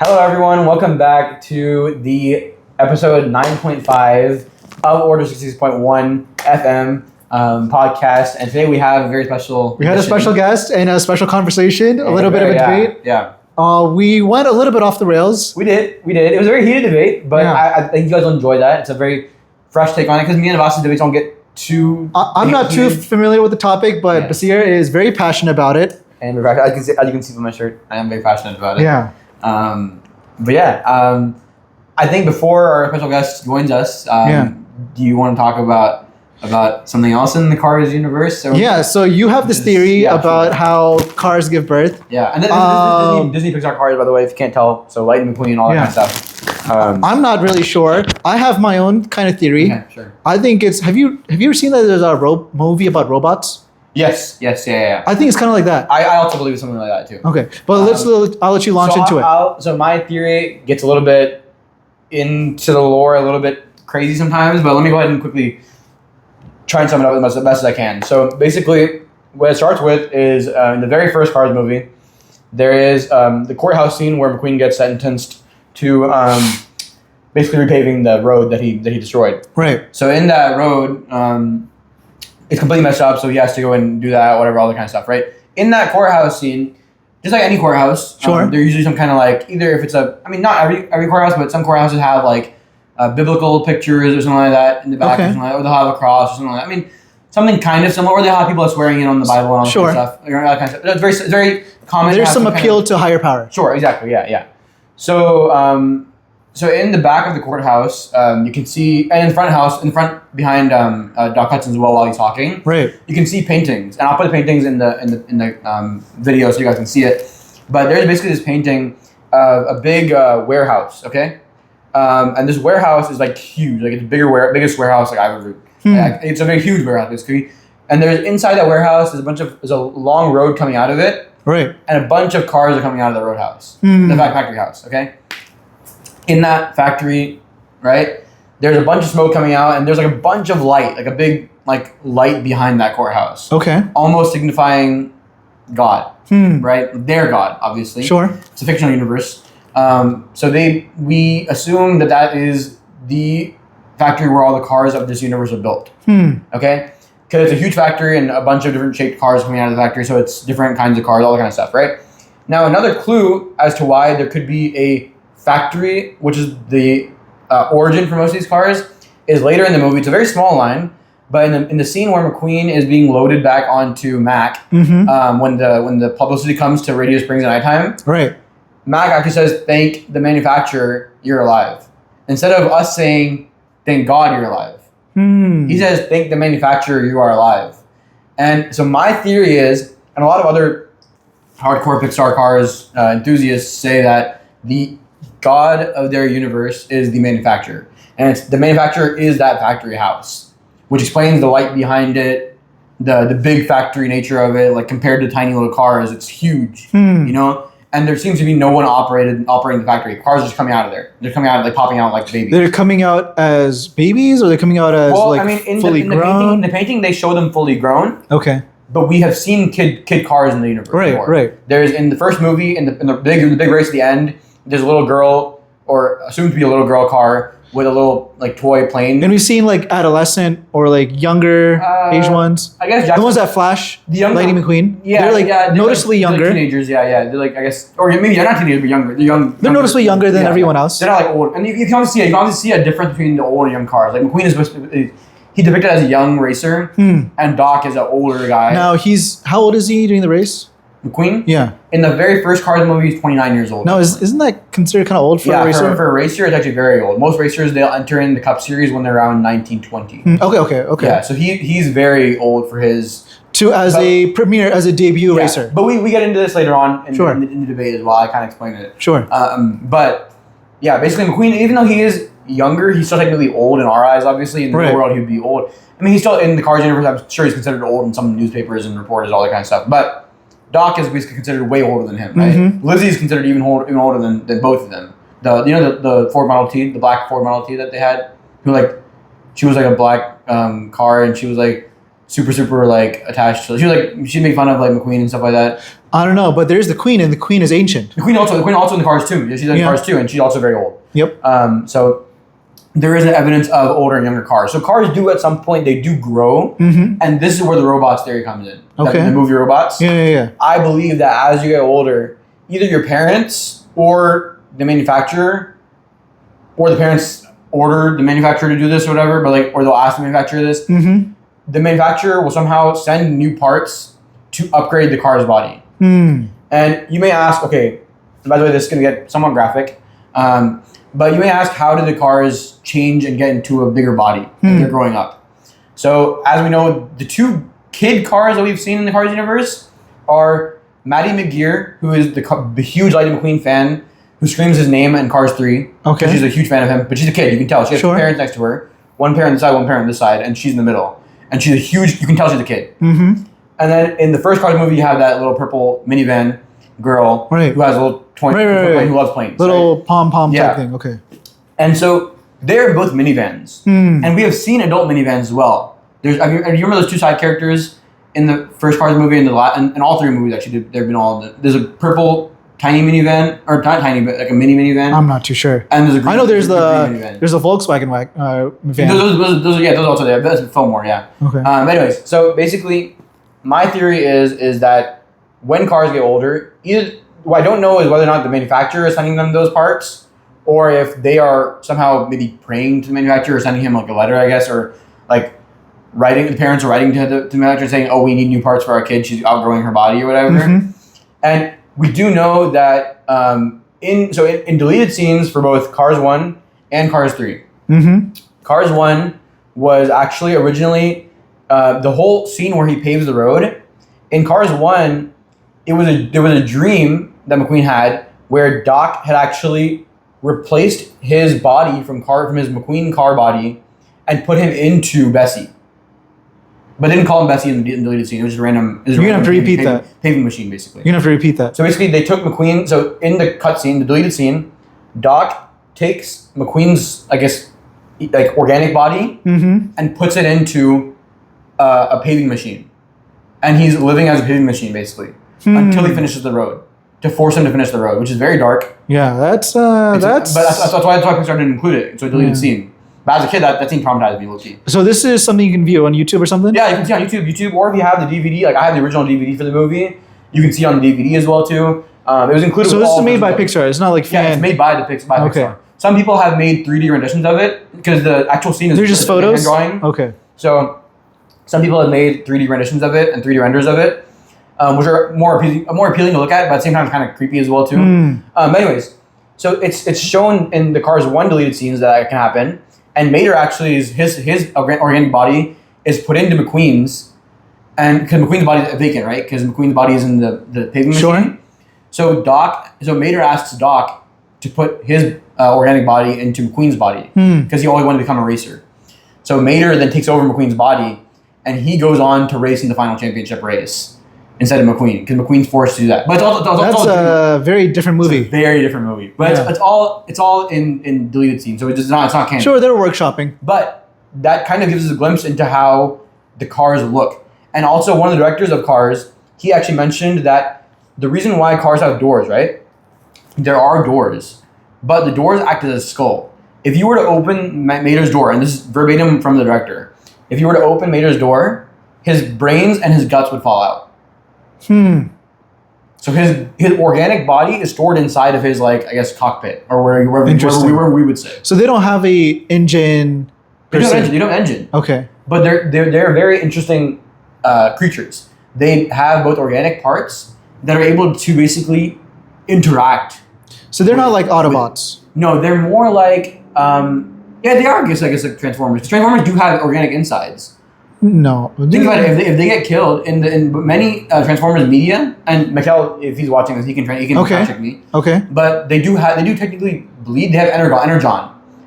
Hello, everyone. Welcome back to the episode 9.5 of Order 66.1 FM podcast. And today we have a very special. We had a special guest and a special conversation, a little bit of a debate. Yeah. We went a little bit off the rails. We did. It was a very heated debate, but I think you guys will enjoy that. It's a very fresh take on it because me and Abbas's debates don't get too. I'm not too familiar with the topic, but Basir is very passionate about it. And we're as you can see from my shirt, I am very passionate about it. Yeah. I think before our special guest joins us, do you want to talk about something else in the Cars universe? So you have this theory about how cars give birth. Yeah, and then Disney Pixar Cars, by the way, if you can't tell. So Lightning McQueen, all that kind of stuff. I'm not really sure. I have my own kind of theory. Okay, sure. I think it's. Have you ever seen that there's a movie about robots? Yes, yeah. I think it's kind of like that. I also believe something like that too. Okay, but I'll let you launch into it. So my theory gets a little bit into the lore, a little bit crazy sometimes, but let me go ahead and quickly try and sum it up as best as I can. So basically, what it starts with is in the very first Cars movie, there is the courthouse scene where McQueen gets sentenced to basically repaving the road that he destroyed. Right. So in that road, it's completely messed up, so he has to go and do that, whatever, all that kind of stuff, right? In that courthouse scene, just like any courthouse, there's usually some kind of like, either if it's not every courthouse, but some courthouses have like biblical pictures or something like that in the back, or something like that, or they'll have a cross or something like that. I mean, something kind of similar, or they'll have people swearing in on the Bible and all that kind of stuff. All that kind of stuff. It's very common. There's some appeal to higher power. Sure, exactly, yeah. So in the back of the courthouse, you can see, and in front behind Doc Hudson as well while he's talking. Right. You can see paintings, and I'll put the paintings in the video so you guys can see it. But there's basically this painting of a big warehouse, okay? And this warehouse is like huge, like it's the biggest warehouse like I've ever. It's a very huge warehouse basically, and there's inside that warehouse there's a long road coming out of it. Right. And a bunch of cars are coming out of the roadhouse, the factory house, okay? In that factory, right, there's a bunch of smoke coming out, and there's like a bunch of light, like a big light behind that courthouse. Okay. Almost signifying God, right? Their God, obviously. Sure. It's a fictional universe. So we assume that is the factory where all the cars of this universe are built. Okay? Because it's a huge factory and a bunch of different shaped cars coming out of the factory, so it's different kinds of cars, all that kind of stuff, right? Now, another clue as to why there could be a factory, which is the origin for most of these cars, is later in the movie. It's a very small line, but in the scene where McQueen is being loaded back onto Mac, when the publicity comes to Radio Springs at nighttime, right? Mac actually says, "Thank the manufacturer, you're alive," instead of us saying, "Thank God you're alive." He says, "Thank the manufacturer, you are alive." And so my theory is, and a lot of other hardcore Pixar Cars enthusiasts say that the God of their universe is the manufacturer. And the manufacturer is that factory house, which explains the light behind it, the big factory nature of it, like compared to tiny little cars, it's huge, you know? And there seems to be no one operating the factory. Cars are just coming out of there. They're coming out, like popping out like babies. They're coming out as babies, or they're coming out as fully grown? In the painting, they show them fully grown. Okay. But we have seen kid cars in the universe before. Right. There's, in the first movie, in the big race at the end, there's a little girl, or assumed to be a little girl car, with a little toy plane. And we've seen adolescent or younger age ones. I guess the ones that flash. The younger, Lightning McQueen. Yeah, they're noticeably younger. They're teenagers, yeah. They're I guess, or maybe they're not teenagers, but younger. They're noticeably younger than everyone else. They're not old, and you can obviously see a difference between the old and young cars. Like McQueen is he depicted as a young racer, and Doc is an older guy. Now how old is he during the race? McQueen? Yeah. In the very first Cars movie, he's 29 years old. No, isn't that considered kind of old for a racer? For a racer, it's actually very old. Most racers, they'll enter in the Cup Series when they're around 1920. Okay. Yeah, so he's very old for his... As a debut racer. But we get into this later on in the debate as well. I kind of explained it. Sure. But, yeah, basically McQueen, even though he is younger, he's still technically old in our eyes, obviously. In the real world, he'd be old. I mean, he's still, in the Cars universe, I'm sure he's considered old in some newspapers and reporters, all that kind of stuff. But Doc is basically considered way older than him, right? Lizzie is considered even older than both of them. The Ford Model T, the black Ford Model T that they had, she was like a black car, and she was super like attached to. She was like she'd make fun of like McQueen and stuff like that. I don't know, but there's the Queen, and the Queen is ancient. The Queen also in the Cars too. She's in Cars too, and she's also very old. Yep. So there is evidence of older and younger cars. So cars do at some point they do grow, and this is where the robots theory comes in. Okay. The movie Robots. Yeah. I believe that as you get older, either your parents or the manufacturer, or the parents order the manufacturer to do this or whatever, but like, or they'll ask the manufacturer this. The manufacturer will somehow send new parts to upgrade the car's body. And you may ask, okay, by the way, this is going to get somewhat graphic, but you may ask, how did the cars change and get into a bigger body as they're growing up? So as we know, the two kid cars that we've seen in the Cars universe are Maddie McGear, who is the huge Lightning McQueen fan, who screams his name in Cars 3. Okay. She's a huge fan of him, but she's a kid. You can tell. She has two parents next to her. One parent this side, one parent this side, and she's in the middle. And she's a huge, you can tell she's a kid. And then in the first Cars movie, you have that little purple minivan girl who has a little toy who loves planes. Little pom-pom type thing, okay. And so they're both minivans. And we have seen adult minivans as well. Do you remember those two side characters in the first Cars movie and in all three movies actually? They've been all, there's a purple tiny minivan, or not tiny, but like a mini minivan. I'm not too sure. And there's a green, I know there's the Volkswagen van. Those are also there. That's Fillmore, yeah. Okay. Anyways, so basically, my theory is that when cars get older, what I don't know is whether or not the manufacturer is sending them those parts, or if they are somehow maybe praying to the manufacturer or sending him like a letter, I guess, or like the parents are writing to the manufacturer saying, oh, we need new parts for our kid, she's outgrowing her body or whatever. And we do know that in deleted scenes for both Cars 1 and Cars 3, Cars 1 was actually originally the whole scene where he paves the road. In Cars 1, there was a dream that McQueen had where Doc had actually replaced his body from his McQueen car body and put him into Bessie. But they didn't call him Bessie in the deleted scene. It was just random. You're going to have to repeat that. Paving machine, basically. You're going to have to repeat that. So basically, they took McQueen. So in the cutscene, the deleted scene, Doc takes McQueen's, I guess, like organic body and puts it into a paving machine. And he's living as a paving machine, basically, until he finishes the road. To force him to finish the road, which is very dark. Yeah, that's... But that's why Pixar didn't include it. It's a deleted scene. But as a kid, that scene traumatized me, low-key. So this is something you can view on YouTube or something? Yeah, you can see on YouTube, or if you have the DVD, like I have the original DVD for the movie, you can see on the DVD as well too. It was included. So this is made by Pixar. It's not like it's made by Pixar. Some people have made 3D renditions of it because the actual scene is they're just photos. Drawing. Okay. So some people have made 3D renditions of it and 3D renders of it, which are more appealing to look at, but at the same time kind of creepy as well too. Anyways, so it's shown in the Cars 1 deleted scenes that can happen. And Mater actually is his organic body is put into McQueen's, and because McQueen's body is vacant, right? Because McQueen's body is in the paving machine. So Mater asks Doc to put his organic body into McQueen's body because he always wanted to become a racer. So Mater then takes over McQueen's body, and he goes on to race in the final championship race instead of McQueen, because McQueen's forced to do that. But that's a very different movie. It's a very different movie. But it's all in deleted scenes, so it's not canon. Sure, they're workshopping. But that kind of gives us a glimpse into how the cars look. And also, one of the directors of Cars, he actually mentioned that the reason why cars have doors, right? There are doors, but the doors act as a skull. If you were to open Mater's door, and this is verbatim from the director, if you were to open Mater's door, his brains and his guts would fall out. So his organic body is stored inside of his, like, I guess, cockpit or wherever we would say. So they don't have a engine. They don't have engine. Okay. But they're very interesting creatures. They have both organic parts that are able to basically interact. So they're not like Autobots. No, they're more like they are. I guess like Transformers. Transformers do have organic insides. No. Think about it. If they get killed in many Transformers media, and Mikkel, if he's watching this, he can fact check me. Okay. But they do technically bleed. They have energon.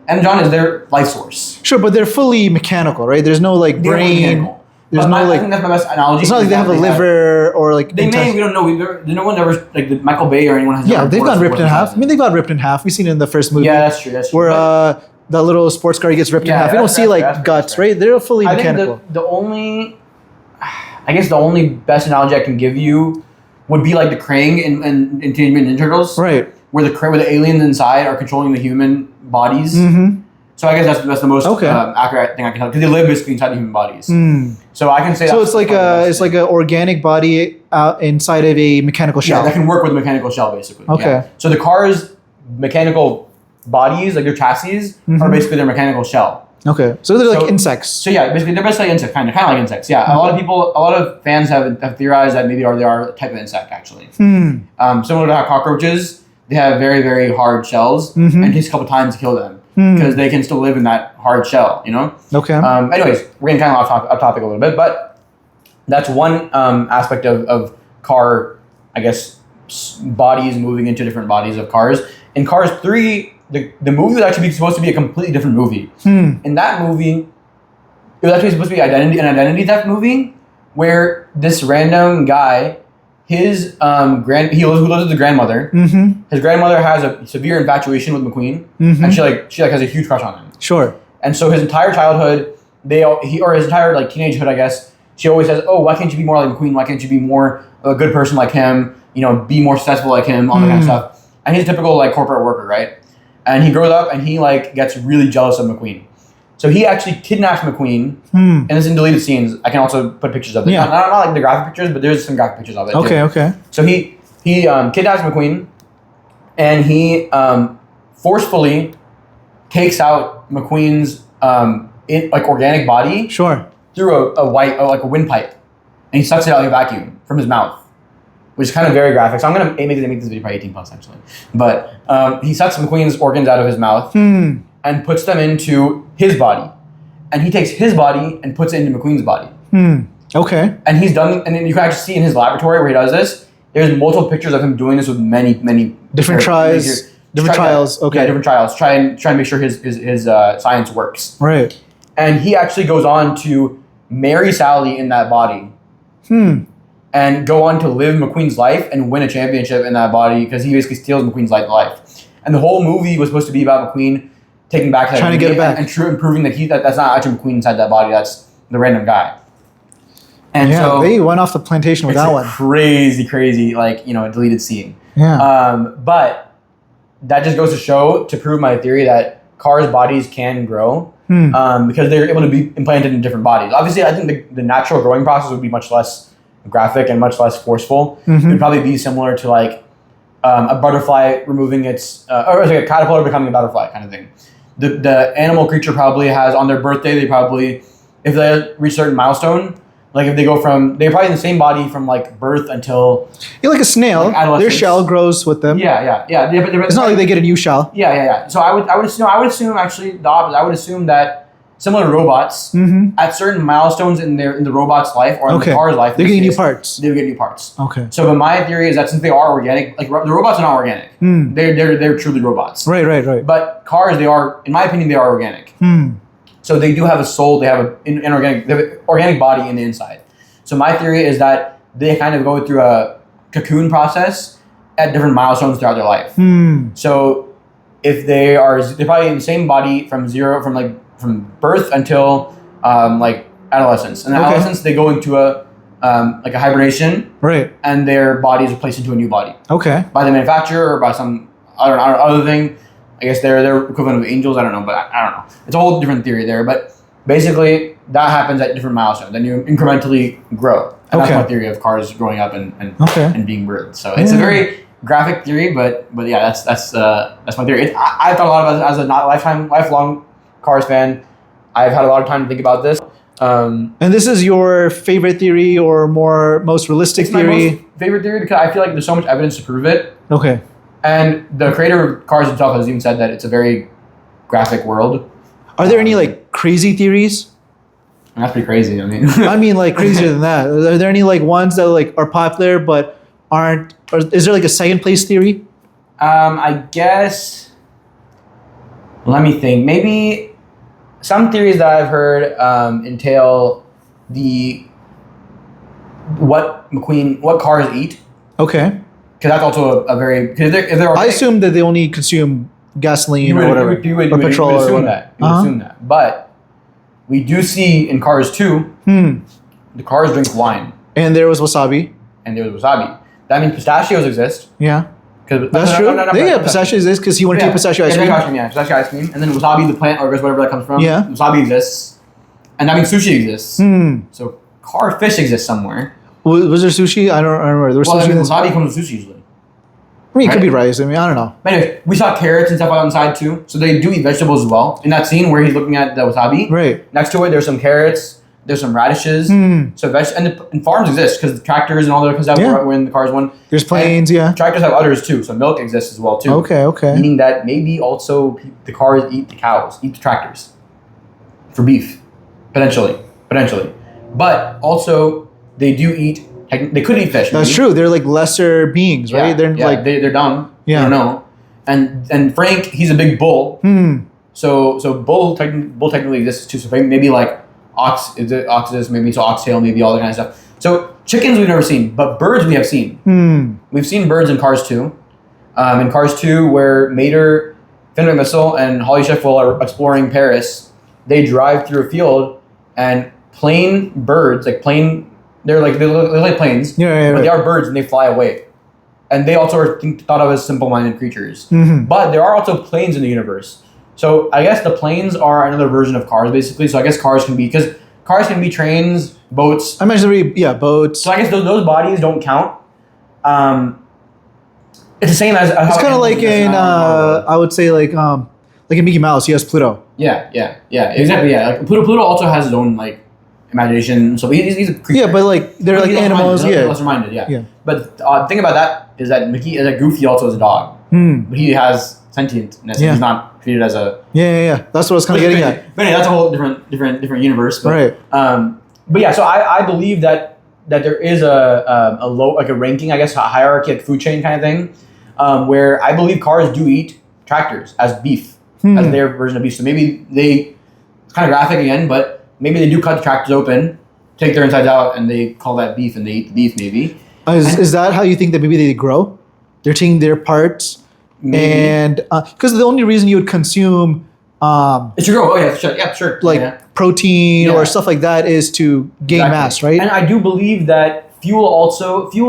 Energon is their life source. Sure, but they're fully mechanical, right? There's no like brain. There's no like. I think that's my best analogy. It's not like they have a liver or like. They may. We don't know. No one ever like Michael Bay or anyone has. Yeah, they've got ripped in half. I mean, they got ripped in half. We've seen it in the first movie. Yeah, that's true. Where the little sports car gets ripped in half. You don't see like guts, right? They're fully mechanical. I think the only I guess the only best analogy I can give you would be like the Krang in Teenage Mutant Ninja Turtles, right? Where the aliens inside are controlling the human bodies. So I guess that's the most accurate thing I can tell, because they live basically inside the human bodies. So I can say. So it's like an organic body inside of a mechanical shell. Yeah, that can work with a mechanical shell basically. Okay. Yeah. So the car's mechanical bodies, like their chassis, are basically their mechanical shell. Okay. So they're like insects. So yeah, basically they're basically insects, kind of like insects. Yeah. A lot of fans have theorized that maybe they are a type of insect actually. Similar to how cockroaches, they have very, very hard shells, and it takes a couple times to kill them. Because they can still live in that hard shell, you know? Okay. Anyways, we're getting kind of off topic a little bit, but that's one aspect of car, I guess, bodies moving into different bodies of cars. In Cars 3, the movie was actually supposed to be a completely different movie. In that movie, it was actually supposed to be an identity theft movie where this random guy, his he lives with the grandmother. His grandmother has a severe infatuation with McQueen, and she has a huge crush on him. Sure. And so his entire childhood, his entire like teenagehood, I guess, she always says, "Oh, why can't you be more like McQueen? Why can't you be more a good person like him? You know, be more successful like him, all that kind of stuff." And he's a typical like corporate worker, right? And he grows up and he like gets really jealous of McQueen. So he actually kidnaps McQueen, and it's in deleted scenes. I can also put pictures of it. Yeah. Not like the graphic pictures, but there's some graphic pictures of it. Okay, too. okay. So he kidnaps McQueen, and he forcefully takes out McQueen's organic body. Sure. Through a windpipe, and he sucks it out in a vacuum from his mouth, which is kind of very graphic. So I'm gonna make this video probably 18 plus actually. But he sucks McQueen's organs out of his mouth and puts them into his body, and he takes his body and puts it into McQueen's body. Okay. And he's done, and then you can actually see in his laboratory where he does this. There's multiple pictures of him doing this with many different trials. Different trials. Okay. Yeah, different trials. Try and make sure his science works. Right. And he actually goes on to marry Sally in that body. And go on to live McQueen's life and win a championship in that body because he basically steals McQueen's life. And the whole movie was supposed to be about McQueen taking back that, trying to get it back, and proving that that's not actually McQueen inside that body. That's the random guy. And yeah, so they went off the plantation with that one. Crazy, deleted scene. Yeah. But that just goes to prove my theory that cars' bodies can grow. Because they're able to be implanted in different bodies. Obviously, I think the natural growing process would be much less graphic and much less forceful. It would probably be similar to like a butterfly removing its, or like a caterpillar becoming a butterfly kind of thing. The animal creature probably has on their birthday, if they reach a certain milestone, like if they go they're probably in the same body from like birth until... Yeah, like a snail, like their shell grows with them. Yeah. It's not like they get a new shell. Yeah. So I would assume actually the opposite. I would assume that similar to robots, at certain milestones in the robot's life or in the car's life, they're getting new parts. They would get new parts. Okay. So, but my theory is that since they are organic, like the robots are not organic. They're truly robots. Right. But cars, they are, in my opinion, they are organic. So they do have a soul. They have an organic body in the inside. So my theory is that they kind of go through a cocoon process at different milestones throughout their life. So if they're probably in the same body from birth until like adolescence. And adolescence, they go into a hibernation. Right. And their bodies are placed into a new body. Okay. By the manufacturer or by some other thing. I guess they're equivalent of angels. I don't know, but I don't know. It's a whole different theory there. But basically, that happens at different milestones. Then you incrementally grow. And that's my theory of cars growing up and being birthed. So it's a very graphic theory, but yeah, that's my theory. I thought a lot about it as a lifelong Cars fan. I've had a lot of time to think about this. And this is your favorite theory or most realistic theory? My most favorite theory because I feel like there's so much evidence to prove it. Okay. And the creator of Cars himself has even said that it's a very graphic world. Are there any like crazy theories? That's pretty crazy. I mean like crazier than that. Are there any like ones that like are popular but aren't? Or is there like a second place theory? I guess. Let me think. Maybe some theories that I've heard entail what cars eat. Okay. Because that's also a very... I assume that they only consume gasoline or whatever. Or petrol. You would assume that. But we do see in Cars 2 the cars drink wine, And there was wasabi. and there was wasabi. That means pistachios exist. Yeah. Cause, That's true. Yeah, pistachios is because he wanted to eat pistachio ice cream. Yeah, pistachio ice cream. And then wasabi, the plant, or whatever that comes from. Yeah. Wasabi exists. And that means sushi exists. Hmm. So car fish exists somewhere. Was there sushi? I don't remember. There was Well, I sushi. mean, wasabi comes with sushi usually. I mean, it could right? be rice. I mean, I don't know. But anyway, we saw carrots and stuff out on the side too. So they do eat vegetables as well. In that scene where he's looking at the wasabi, Right. next to it there's some carrots, there's some radishes. So and farms exist because tractors and all that stuff Yeah. when the cars won. There's planes, And yeah. Tractors have udders too, so milk exists as well too. Okay. Meaning that maybe also the cars eat the cows, eat the tractors for beef, potentially. But also they do eat. They could eat fish. That's maybe. true. They're like lesser beings, right? Yeah, They're like they're dumb. Yeah. They don't know. And Frank, he's a big bull. So bull technically exists too. So maybe like ox exists, maybe it's oxtail, maybe all that kind of stuff. So chickens we've never seen, but birds we have seen. We've seen birds in Cars 2. In Cars 2, where Mater, Finn McMissile, and Holly Sheffield are exploring Paris, they drive through a field and plain birds, they look like planes, Yeah, but right. they are birds and they fly away. And they also are thought of as simple-minded creatures. But there are also planes in the universe. So I guess the planes are another version of cars, basically. So I guess cars can be trains, boats. I imagine boats. So I guess those bodies don't count. It's the same as how It's kind of like in I would say like in Mickey Mouse, he has Pluto. Yeah, exactly. Yeah, like Pluto also has his own like imagination. So he's a creature. Yeah, but like they're like animals. Less reminded. Yeah. But the thing about that is that Goofy also is a dog, but he has sentientness. Yeah. He's not treated as a. Yeah. That's what I was kind of getting at. But anyway, that's a whole different universe. But, Right. But yeah, so I believe that there is a low, like a ranking, I guess, a hierarchy, like food chain kind of thing, where I believe cars do eat tractors as beef, as their version of beef. So maybe it's kind of graphic again, but maybe they do cut the tractors open, take their insides out, and they call that beef, and they eat the beef maybe. Is that how you think that maybe they grow? They're taking their parts, Maybe. and because the only reason you would consume It's your grow. Oh yeah, sure. like protein Yeah. or stuff like that is to gain Exactly. mass, right? And I do believe that fuel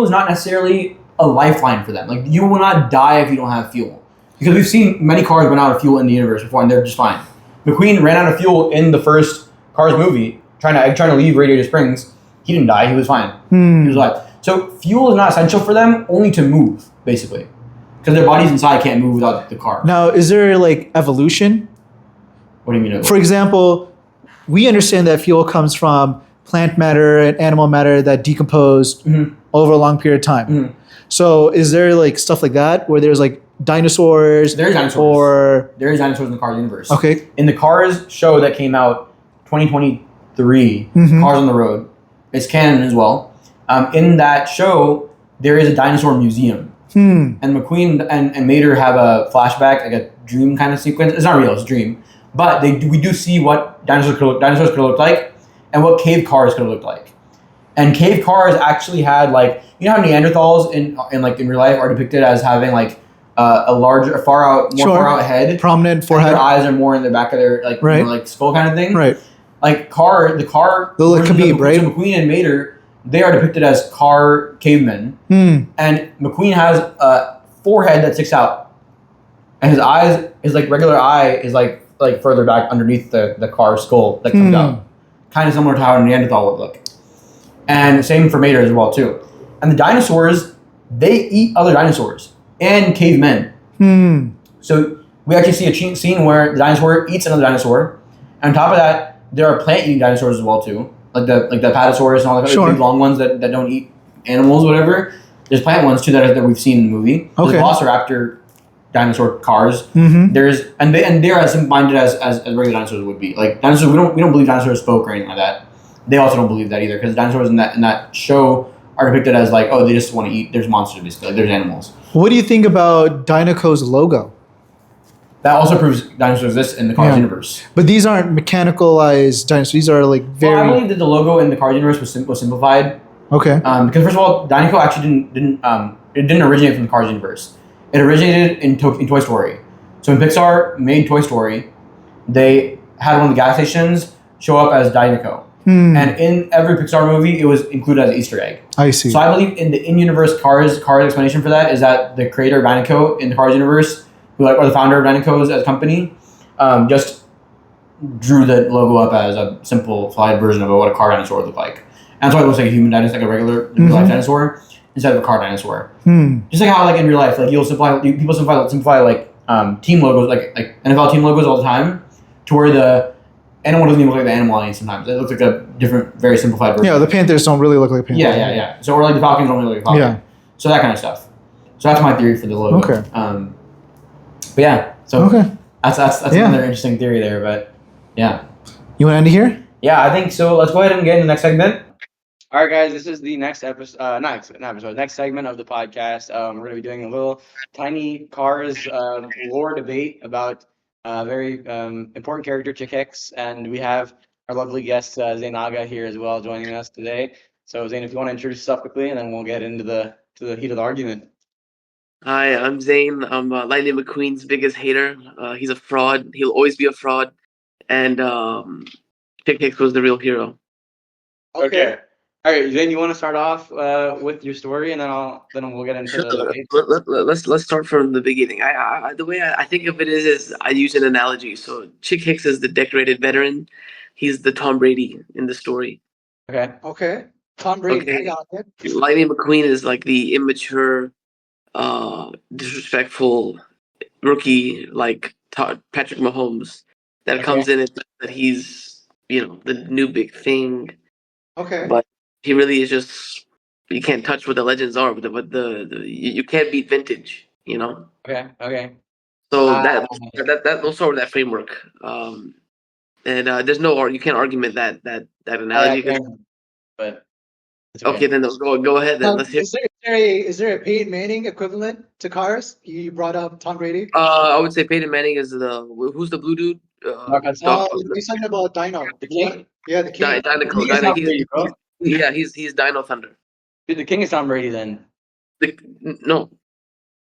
is not necessarily a lifeline for them. Like you will not die if you don't have fuel, because we've seen many cars run out of fuel in the universe before, and they're just fine. McQueen ran out of fuel in the first Cars movie, trying to leave Radiator Springs. He didn't die. He was fine. He was alive. So fuel is not essential for them, only to move, basically, because their bodies inside can't move without the car. Now, is there like evolution? What do you mean? For example, we understand that fuel comes from plant matter and animal matter that decomposed over a long period of time. So is there like stuff like that where there's like dinosaurs? There is dinosaurs. Or there is dinosaurs in the Cars universe. Okay. In the Cars show that came out 2023, Cars on the Road, it's canon as well. In that show, there is a dinosaur museum. And McQueen and Mater have a flashback, like a dream kind of sequence. It's not real, it's a dream. But we do see what dinosaurs could have looked like, and what cave cars could have looked like. And cave cars actually had like, you know how Neanderthals in real life are depicted as having like a larger, far out head, prominent forehead. Their eyes are more in the back of their like skull kind of thing. Right. Like the car. They're like versions Khabib, of right? McQueen and Mater, they are depicted as car cavemen, and McQueen has a forehead that sticks out, and his eyes, his like regular eye is like further back underneath the car skull that comes out, kind of similar to how a Neanderthal would look. And same for Mater as well too. And the dinosaurs, they eat other dinosaurs and cavemen. So we actually see a scene where the dinosaur eats another dinosaur. And on top of that, there are plant-eating dinosaurs as well too, like the Apatosaurus and all the big long ones that don't eat animals, whatever. There's plant ones too that we've seen in the movie. Okay. There's Velociraptor dinosaur cars. There's and they're as minded as regular dinosaurs would be. Like dinosaurs, we don't believe dinosaurs spoke or anything like that. They also don't believe that either, because the dinosaurs in that show are depicted as like, oh, they just want to eat. There's monsters basically. Like, there's animals. What do you think about Dynaco's logo? That also proves dinosaurs exist in the Cars universe. But these aren't mechanicalized dinosaurs. These are like very. Well, I believe that the logo in the Cars universe was simplified. Okay. Because first of all, Dynaco actually didn't originate from the Cars universe. It originated in Toy Story. So when Pixar made Toy Story, they had one of the gas stations show up as Dynaco. And in every Pixar movie, it was included as an Easter egg. I see. So I believe in the in-universe Cars explanation for that is that the creator of Dynaco in the Cars universe, or the founder of Dynaco as a company, just drew the logo up as a simplified version of what a car dinosaur would look like. And that's why it looks like a human dinosaur, like a regular real-life dinosaur, instead of a car dinosaur. Just like how, like in real life, like people simplify like team logos, like NFL team logos all the time, to where the animal doesn't even look like the animal any sometimes. It looks like a different, very simplified version. Yeah, the Panthers don't really look like Panthers. Yeah. So, or like the Falcons don't really look like Falcons. Yeah. So that kind of stuff. So that's my theory for the logo. Okay. But yeah, so that's another interesting theory there. But yeah. You want to end it here? Yeah, I think so. Let's go ahead and get in the next segment. All right, guys, this is the next episode, next segment of the podcast. We're going to be doing a little tiny Cars lore debate about a very important character, Chick Hicks, and we have our lovely guest, Zain Agha, here as well, joining us today. So, Zain, if you want to introduce yourself quickly, and then we'll get into the heat of the argument. Hi, I'm Zain. I'm Lightning McQueen's biggest hater. He's a fraud. He'll always be a fraud. And Chick Hicks was the real hero. Okay. All right, Zain, you want to start off with your story, and then we'll get into the debate? Let's start from the beginning. The way I think of it is I use an analogy. So Chick Hicks is the decorated veteran. He's the Tom Brady in the story. Okay. Tom Brady. I got it. Lightning McQueen is like the immature, disrespectful rookie, like Patrick Mahomes, that comes in and that he's the new big thing. Okay. But he really is just, you can't touch what the legends are, but you can't beat vintage, Okay. So those sort of that framework. And there's you can't argument that analogy. But okay, then go ahead. Then let's hear. Is there a Peyton Manning equivalent to Cars? You brought up Tom Brady. I would say Peyton Manning is who's the blue dude? He's talking about Dino. The King? Yeah, the King. He's Dino Thunder. Dude, the King is Tom Brady then. No.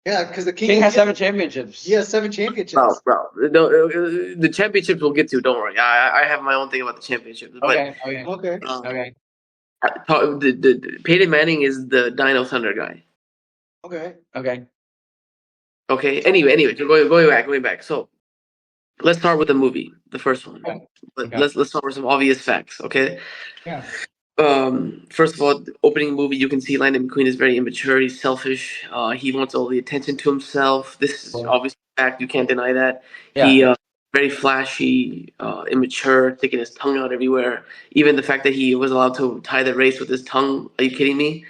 Yeah, because the King has 7 championships. He has 7 championships. Bro. No, the championships we'll get to. Don't worry. I have my own thing about the championships. Okay. The Peyton Manning is the Dino Thunder guy. Okay. Anyway, going back. So let's start with the movie, the first one. Let's start with some obvious facts. Okay. Yeah. First of all, the opening movie, you can see Lightning McQueen is very immature. He's selfish. He wants all the attention to himself. This is obviously a fact. You can't deny that. Yeah. He very flashy, immature, sticking his tongue out everywhere. Even the fact that he was allowed to tie the race with his tongue. Are you kidding me?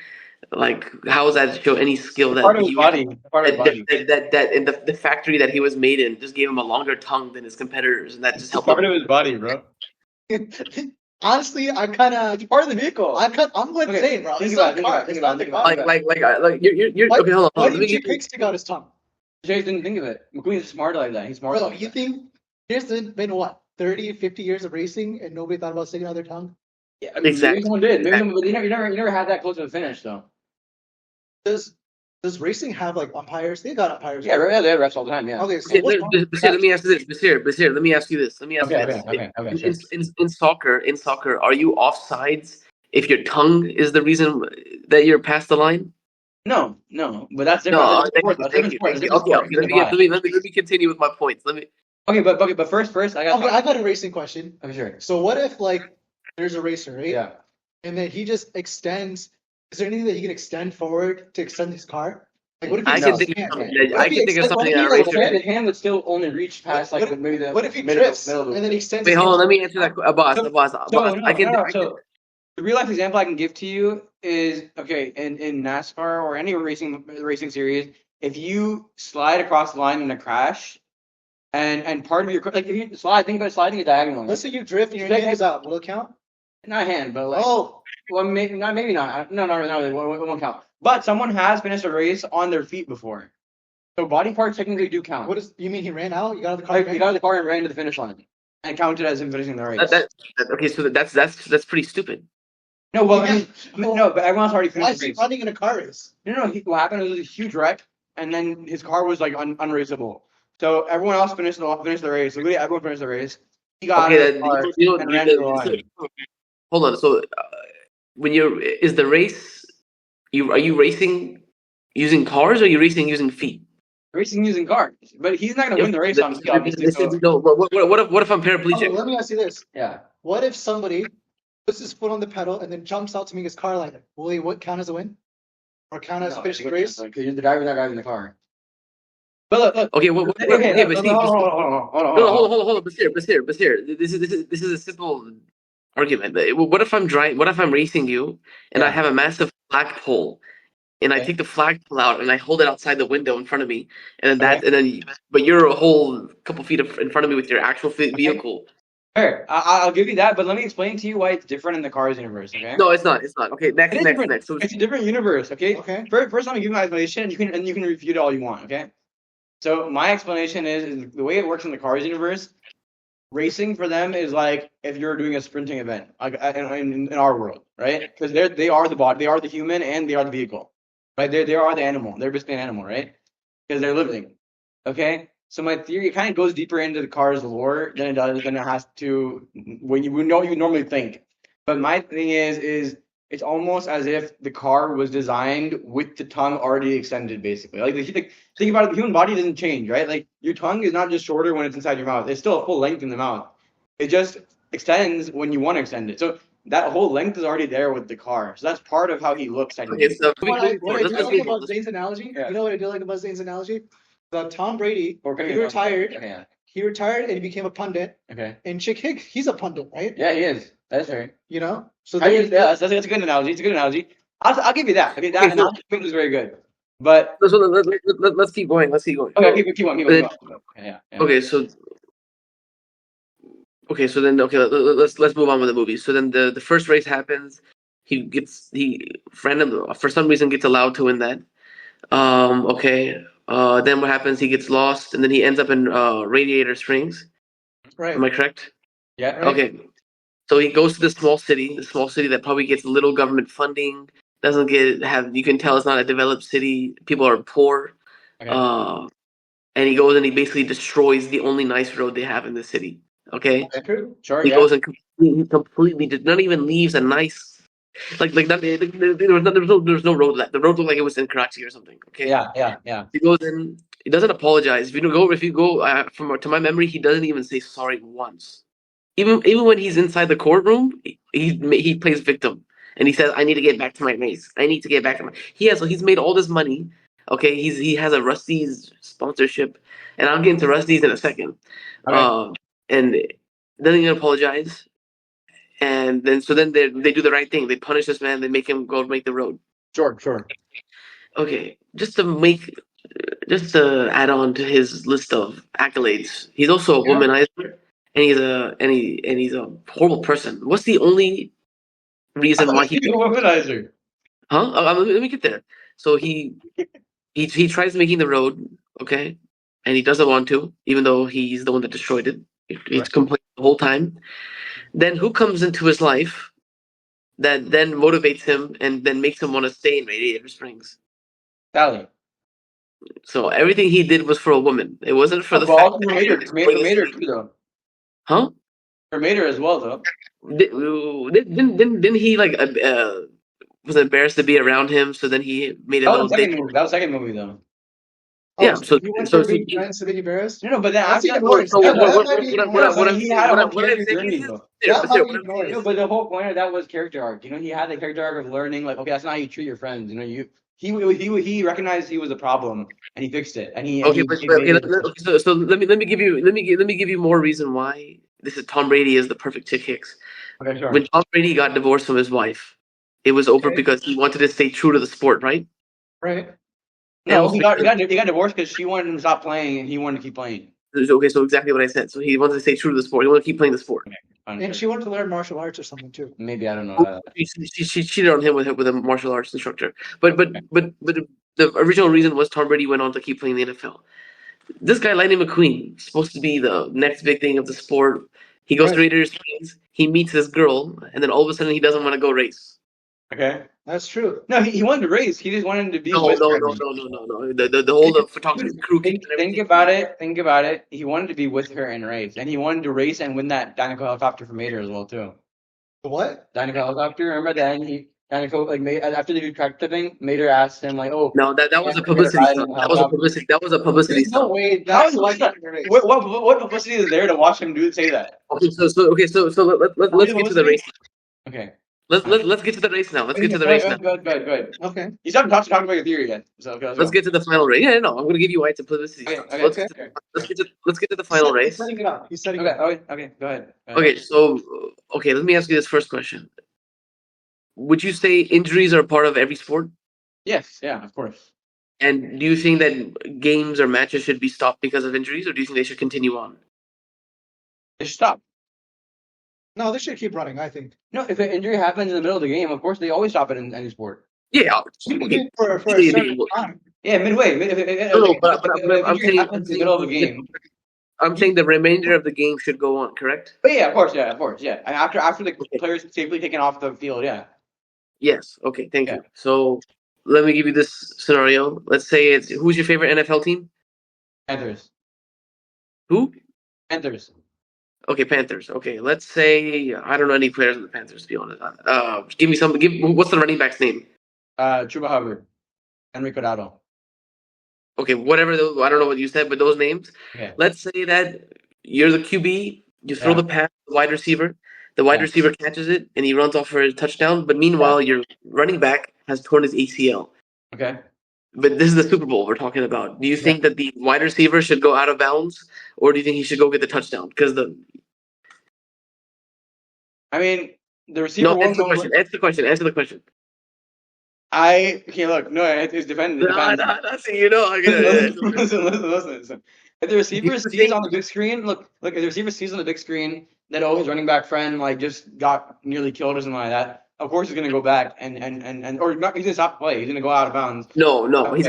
Like, how does that show any skill? That part of his body. That in the factory that he was made in just gave him a longer tongue than his competitors, and that just helped. Part of his body, bro. Honestly, I'm kind of. It's part of the vehicle. I'm going to say, bro. Think about it. Like you're okay. Hold on. Why did Chick Hicks stick out his tongue? Jay didn't think of it. McQueen's smart like that. He's smart. Bro, like you that. think there's been what 30, 50 years of racing and nobody thought about sticking out their tongue? Yeah, I mean, exactly. Maybe someone did. Maybe you never had that close to the finish though. Does racing have like umpires? They got umpires. Yeah, they have refs all the time. Yeah. Okay, so let me ask you this. Basir, let me ask you this. Okay. In soccer, are you offsides if your tongue is the reason that you're past the line? No, but that's different. No, thank you. Okay, let me continue with my points. Okay, but first, I got a racing question. Okay, sure. So what if like there's a racer, right? Yeah. And then he just extends. Is there anything that he can extend forward to extend his car? Like what if I can think of something that a racer. The hand would still only reach past maybe the. What if he drifts and then he extends? Wait, hold on. Let me answer that. Boss. So the real life example I can give to you is in NASCAR or any racing series, if you slide across the line in a crash, and part of your if you think about sliding a diagonal. Let's say you drift and your hand is out. Will it count? Not hand, but like well, maybe not. No, it won't count. But someone has finished a race on their feet before, so body parts technically do count. What you mean? He ran out? You got out of the car? He got out of the car and ran to the finish line, and counted as him finishing the race. Okay, so that's pretty stupid. No, well, no, but everyone's already finished the race. Running in a car race. No. What happened was a huge wreck, and then his car was like unraceable. So everyone else finished the race. Literally, everyone finished the race. He got out of the car and ran to the line. hold on. So is the race? Are you racing using cars, or are you racing using feet? Racing using cars, but he's not gonna win the race on feet, obviously. No, what if I'm paraplegic? Let me ask you this. Yeah. What if somebody puts his foot on the pedal and then jumps out to make his car like that? Will he count as a win? Or count as finishing the race? Because you're the driver that driving the car. But look. Okay, hold on. But here, this is a simple argument. What if I'm racing you, and I have a massive flagpole, and I take the flagpole out and I hold it outside the window in front of me, and then but you're a whole couple feet in front of me with your actual vehicle. Fair. I'll give you that, but let me explain to you why it's different in the Cars universe. Okay. No, it's not. Okay, next. So it's a different universe. Okay. Okay. First, I'm gonna give you my explanation, and you can refute it all you want. Okay. So my explanation is the way it works in the Cars universe. Racing for them is like if you're doing a sprinting event, like in our world, right? Because they are the body, they are the human, and they are the vehicle, right? They are the animal. They're basically an animal, right? Because they're living. Okay. So my theory kind of goes deeper into the Cars lore than it has to when you normally think. But my thing is it's almost as if the car was designed with the tongue already extended, basically. Like think about it, the human body doesn't change, right? Like your tongue is not just shorter when it's inside your mouth; it's still a full length in the mouth. It just extends when you want to extend it. So that whole length is already there with the car. So that's part of how he looks. Okay, so What I do like about Zane's analogy, you know what I do like about Zane's analogy? Tom Brady, he retired. Okay. He retired and he became a pundit. Okay. And Chick Hicks, he's a pundit, right? Yeah, he is. That's right. You know? So That's a good analogy. It's a good analogy. I'll give you that. Okay, that analogy was very good. But let's keep going. Okay, keep on. Yeah. Let's move on with the movie. So then the first race happens. He for some reason gets allowed to win that. Then what happens? He gets lost, and then he ends up in Radiator Springs. Right. Am I correct? Yeah. Right. Okay. So he goes to the small city that probably gets little government funding. You can tell it's not a developed city. People are poor. Okay. And he goes and he basically destroys the only nice road they have in the city. Okay. Sure. He goes and completely not even leaves a nice. There was no road left. The road looked like it was in Karachi or something. Okay. Yeah. He goes in. He doesn't apologize. If you go to my memory, he doesn't even say sorry once. Even when he's inside the courtroom, he plays victim, and he says, "I need to get back to my race. I need to get back to my." He's made all this money. Okay, he has a Rusty's sponsorship, and I'll get into Rusty's in a second. Okay. And doesn't even apologize. And then they do the right thing. They punish this man. They make him go make the road. Sure. Okay, just to add on to his list of accolades, he's also a womanizer, and he's a horrible person. What's the only reason why he's a womanizer? Huh? Let me get there. So he tries making the road, okay, and he doesn't want to, even though he's the one that destroyed it. He's complaining the whole time. Then who comes into his life that then motivates him and then makes him want to stay in Radiator Springs? Sally. So everything he did was for a woman. It wasn't for the fact that for Mater too, though. Huh? For Mater as well, though. Didn't he was embarrassed to be around him? So then he made a little thing. That was second movie, though. Yeah, so you went from being friends to being embarrassed? No, but then That's after even worse. what but the whole point of that was character arc. You know, he had the character arc of learning, like, okay, that's not how you treat your friends. You know, he recognized he was a problem and he fixed it. And so let me give you more reason why this is Tom Brady is the perfect Chick Hicks. Okay, sure. When Tom Brady got divorced from his wife, it was over because he wanted to stay true to the sport, right? Right. No, he got divorced because she wanted him to stop playing and he wanted to keep playing. Okay, so exactly what I said. So he wanted to stay true to the sport. He wanted to keep playing the sport. Okay, and she wanted to learn martial arts or something too. Maybe, I don't know. She cheated on him with a martial arts instructor. But the original reason was Tom Brady went on to keep playing the NFL. This guy, Lightning McQueen, supposed to be the next big thing of the sport. He goes to Raiders Springs. He meets this girl, and then all of a sudden he doesn't want to go race. Okay. That's true. No, he wanted to race. He just wanted to be. No. The whole photography crew. Think about it. He wanted to be with her and race, and he wanted to race and win that Danica helicopter for Mater as well too. What? Danica helicopter. Remember that? Danica like made after they do track tipping, Mater asked him like, "Oh, No, that was a I'm gonna publicity ride in stunt. a That was a helicopter." publicity. That was a publicity There's no stunt. way How that's is why that? he race. What publicity is there to watch him say that? Okay, so let's get to the race. Okay. Let's get to the race now. Let's get to the Go race now. ahead, go ahead. Okay. You haven't talking about your theory yet. So okay, Let's get to the final race. Yeah, no, I'm gonna give you why it's a publicity Okay, stunt. okay, Let's okay. let's get to the final He's race. setting it up. He's setting it Okay, up. okay, go ahead. Okay, so let me ask you this first question. Would you say injuries are part of every sport? Yes, yeah, of course. And do you think that games or matches should be stopped because of injuries, or do you think they should continue on? They should stop. No, they should keep running, I think. No, if an injury happens in the middle of the game, of course they always stop it in any sport. Yeah, okay. For a certain time. Yeah, midway. No, but if I'm injury saying happens in the middle of the game. I'm saying the remainder of the game should go on, correct? But yeah, of course, yeah. And after the player's safely taken off the field, yeah. Yes. Okay. Thank Yeah. you. So let me give you this scenario. Let's say who's your favorite NFL team? Panthers. Who? Panthers. Okay, Panthers. Okay, let's say I don't know any players on the Panthers. To be honest, give me some. What's the running back's name? Chuba Hubbard. Enrico Dowdle. Okay, whatever. I don't know what you said, but those names. Okay. Let's say that you're the QB. You throw the pass to the wide receiver. The wide Yeah. receiver catches it and he runs off for a touchdown. But meanwhile, your running back has torn his ACL. Okay. But this is the Super Bowl we're talking about. Do you think that the wide receiver should go out of bounds, or do you think he should go get the touchdown? Because the receiver won't answer the question. Answer the question. Look, no, it's defending. See, you know, Listen. If the receiver sees on the big screen, look, if the receiver sees on the big screen that his running back friend like just got nearly killed or something like that, of course he's gonna go back and or not, he's gonna stop the play. He's gonna go out of bounds. No, okay. He's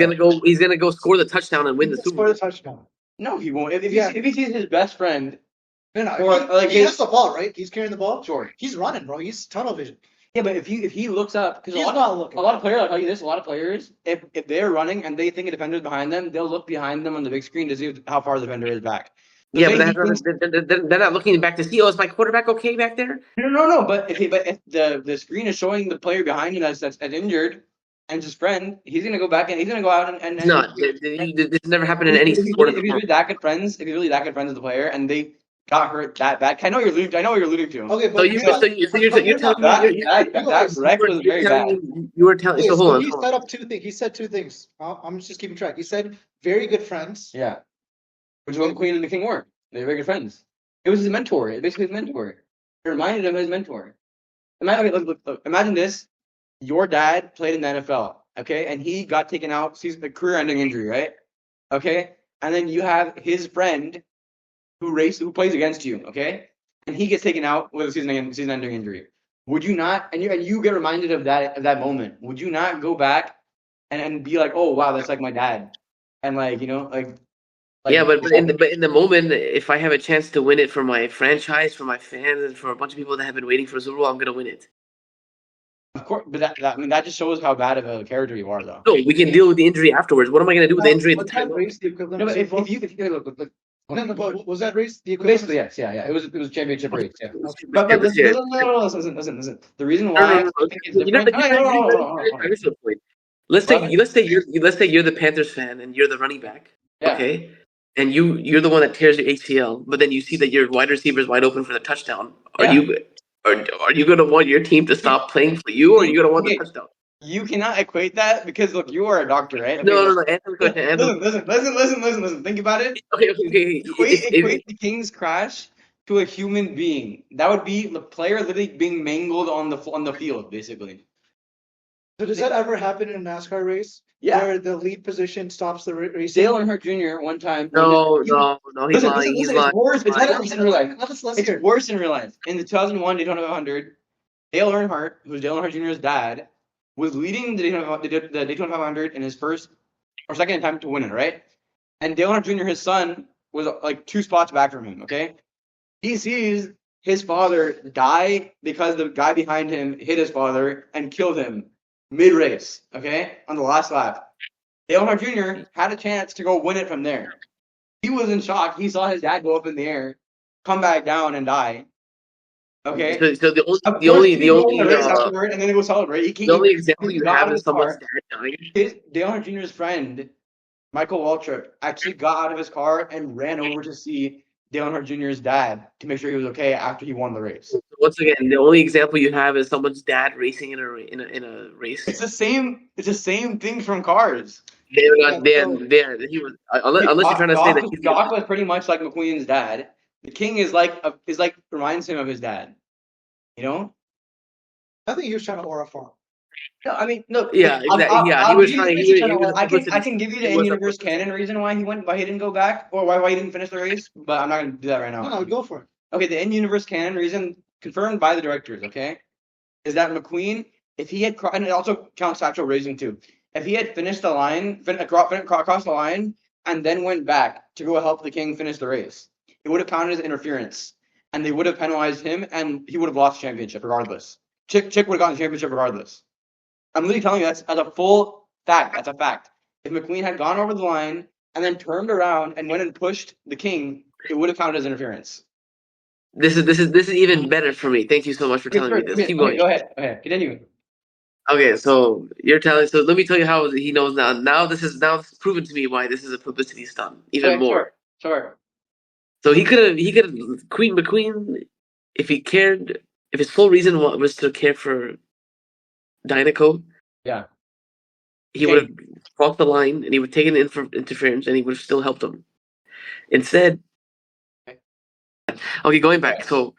gonna go score the touchdown and win the Super Bowl. Score the touchdown. No, he won't. If he sees his best friend, No, he has the ball, right? He's carrying the ball. Sure. He's running, bro. He's tunnel vision. Yeah, but if he looks up, because He's not looking. a lot of players, I'll tell you this, a lot of players, if they're running and they think a defender's behind them, they'll look behind them on the big screen to see how far the defender is back. Yeah, but they're not looking back to see. Oh, is my quarterback okay back there? No. But if the screen is showing the player behind him that's injured and his friend, he's gonna go back and he's gonna go out and not. This never happened in any sport. If he's really that good friends, with the player and they got hurt that bad, I know what you're alluding to. Okay, but you're telling me that wreck was very bad. You were telling. So hold on. He set up two things. He said two things. I'm just keeping track. He said very good friends. Yeah. Which is what the Queen and the King were. They were very good friends. It was his mentor. It basically his mentor. It reminded him of his mentor. Imagine this. Your dad played in the NFL, okay? And he got taken out, sees a career-ending injury, right? Okay? And then you have his friend who plays against you, okay? And he gets taken out with a season-ending injury. Would you not, and you get reminded of that moment, would you not go back and be like, oh, wow, that's like my dad? And like, you know, like yeah, but in the moment, if I have a chance to win it for my franchise, for my fans, and for a bunch of people that have been waiting for a Super Bowl, I'm gonna win it. Of course, but that just shows how bad of a character you are, though. No, we can deal with the injury afterwards. What am I gonna do with the injury at the time? Race the equivalent No, but if you look. but was that race the equivalent? Basically, yes, yeah. It was a championship race. Yeah. Okay. But listen. The reason why I think it's different. Let's say you're the Panthers fan and you're the running back. Yeah. Okay. And you're the one that tears your ACL, but then you see that your wide receiver is wide open for the touchdown. Are you going to want your team to stop playing for you, or are you going to want the touchdown? You cannot equate that because look, you are a doctor, right? Okay, no. Answer the question. Listen. Think about it. Okay. Equate the King's crash to a human being. That would be the player literally being mangled on the field, basically. So does that ever happen in a NASCAR race? Yeah. Where the lead position stops the race? Dale Earnhardt Jr. one time. No. He's lying. He's lying. It's worse in real life. In the 2001 Daytona 500, Dale Earnhardt, who's Dale Earnhardt Jr.'s dad, was leading the Daytona 500 in his first or second attempt to win it, right? And Dale Earnhardt Jr., his son, was like 2 spots back from him, okay? He sees his father die because the guy behind him hit his father and killed him mid-race, okay, on the last lap. Dale Earnhardt Jr. had a chance to go win it from there. He was in shock. He saw his dad go up in the air, come back down, and die. Okay. So the Of only course, the he won the only race afterward, and then they go celebrate. the only example you got out have of is his someone's car. dad dying. Dale Earnhardt Jr.'s friend, Michael Waltrip, actually got out of his car and ran over to see Dale Earnhardt Jr.'s dad to make sure he was okay after he won the race. Once again, the only example you have is someone's dad racing in a race. It's the same. It's the same thing from Cars. They're not there. He was unless you're trying to say that he's Doc was pretty much like McQueen's dad. The King is like reminds him of his dad. You know? I think he was trying to aura farm. No, I mean, no. Yeah, exactly. Yeah, he was trying. I can give you the in-universe canon reason why he didn't go back, or why he didn't finish the race, but I'm not gonna do that right now. No, go for it. Okay, the in-universe canon reason confirmed by the directors. Okay, is that McQueen, if he had and it also counts actual racing too. If he had finished the line, crossed the line, and then went back to go help the King finish the race, it would have counted as interference, and they would have penalized him, and he would have lost the championship regardless. Chick would have gotten the championship regardless. I'm literally telling you that's as a full fact. That's a fact. If McQueen had gone over the line and then turned around and went and pushed the King, it would have counted as interference. This is even better for me. Thank you so much for telling me this. Keep going. Go ahead. Continue. Okay, so you're telling. So let me tell you how he knows now. Now this is proven to me why this is a publicity stunt. Even more. Sure. So he could have McQueen, if he cared, if his sole reason was to care for Dynaco. Yeah. He would have crossed the line and he would have taken interference and he would have still helped him. Instead, okay, going back. So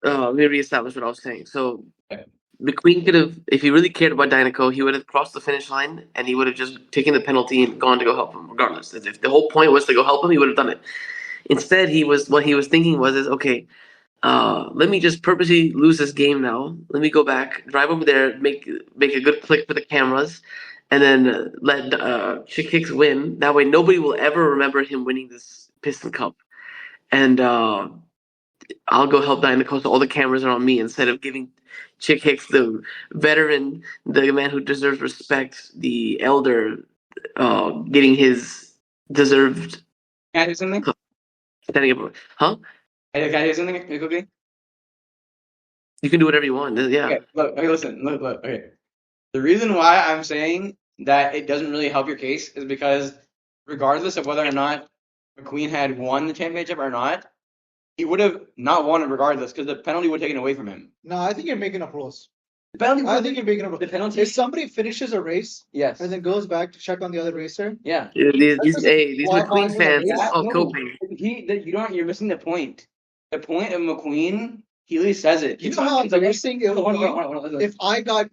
let me reestablish what I was saying. So McQueen could have, if he really cared about Dynaco, he would have crossed the finish line and he would have just taken the penalty and gone to go help him, regardless. If the whole point was to go help him, he would have done it. Instead, what he was thinking was, okay, let me just purposely lose this game now. Let me go back, drive over there, make a good click for the cameras, and then let Chick Hicks win. That way, nobody will ever remember him winning this Piston Cup. And I'll go help Dynaco, so all the cameras are on me instead of giving Chick Hicks, the veteran, the man who deserves respect, the elder, getting his deserved. Can I do something? Standing up, huh? Can I do something quickly? You can do whatever you want. Yeah. Okay, look. Okay. The reason why I'm saying that it doesn't really help your case is because regardless of whether or not McQueen had won the championship or not, he would have not won it regardless because the penalty would have taken away from him. No, I think you're making up rules. I think you're making up rules. The penalty. If somebody finishes a race, yes, and then goes back to check on the other racer, yeah. These McQueen fans. You're missing the point. The point of McQueen, he at least says it. You know how embarrassing it would be if I got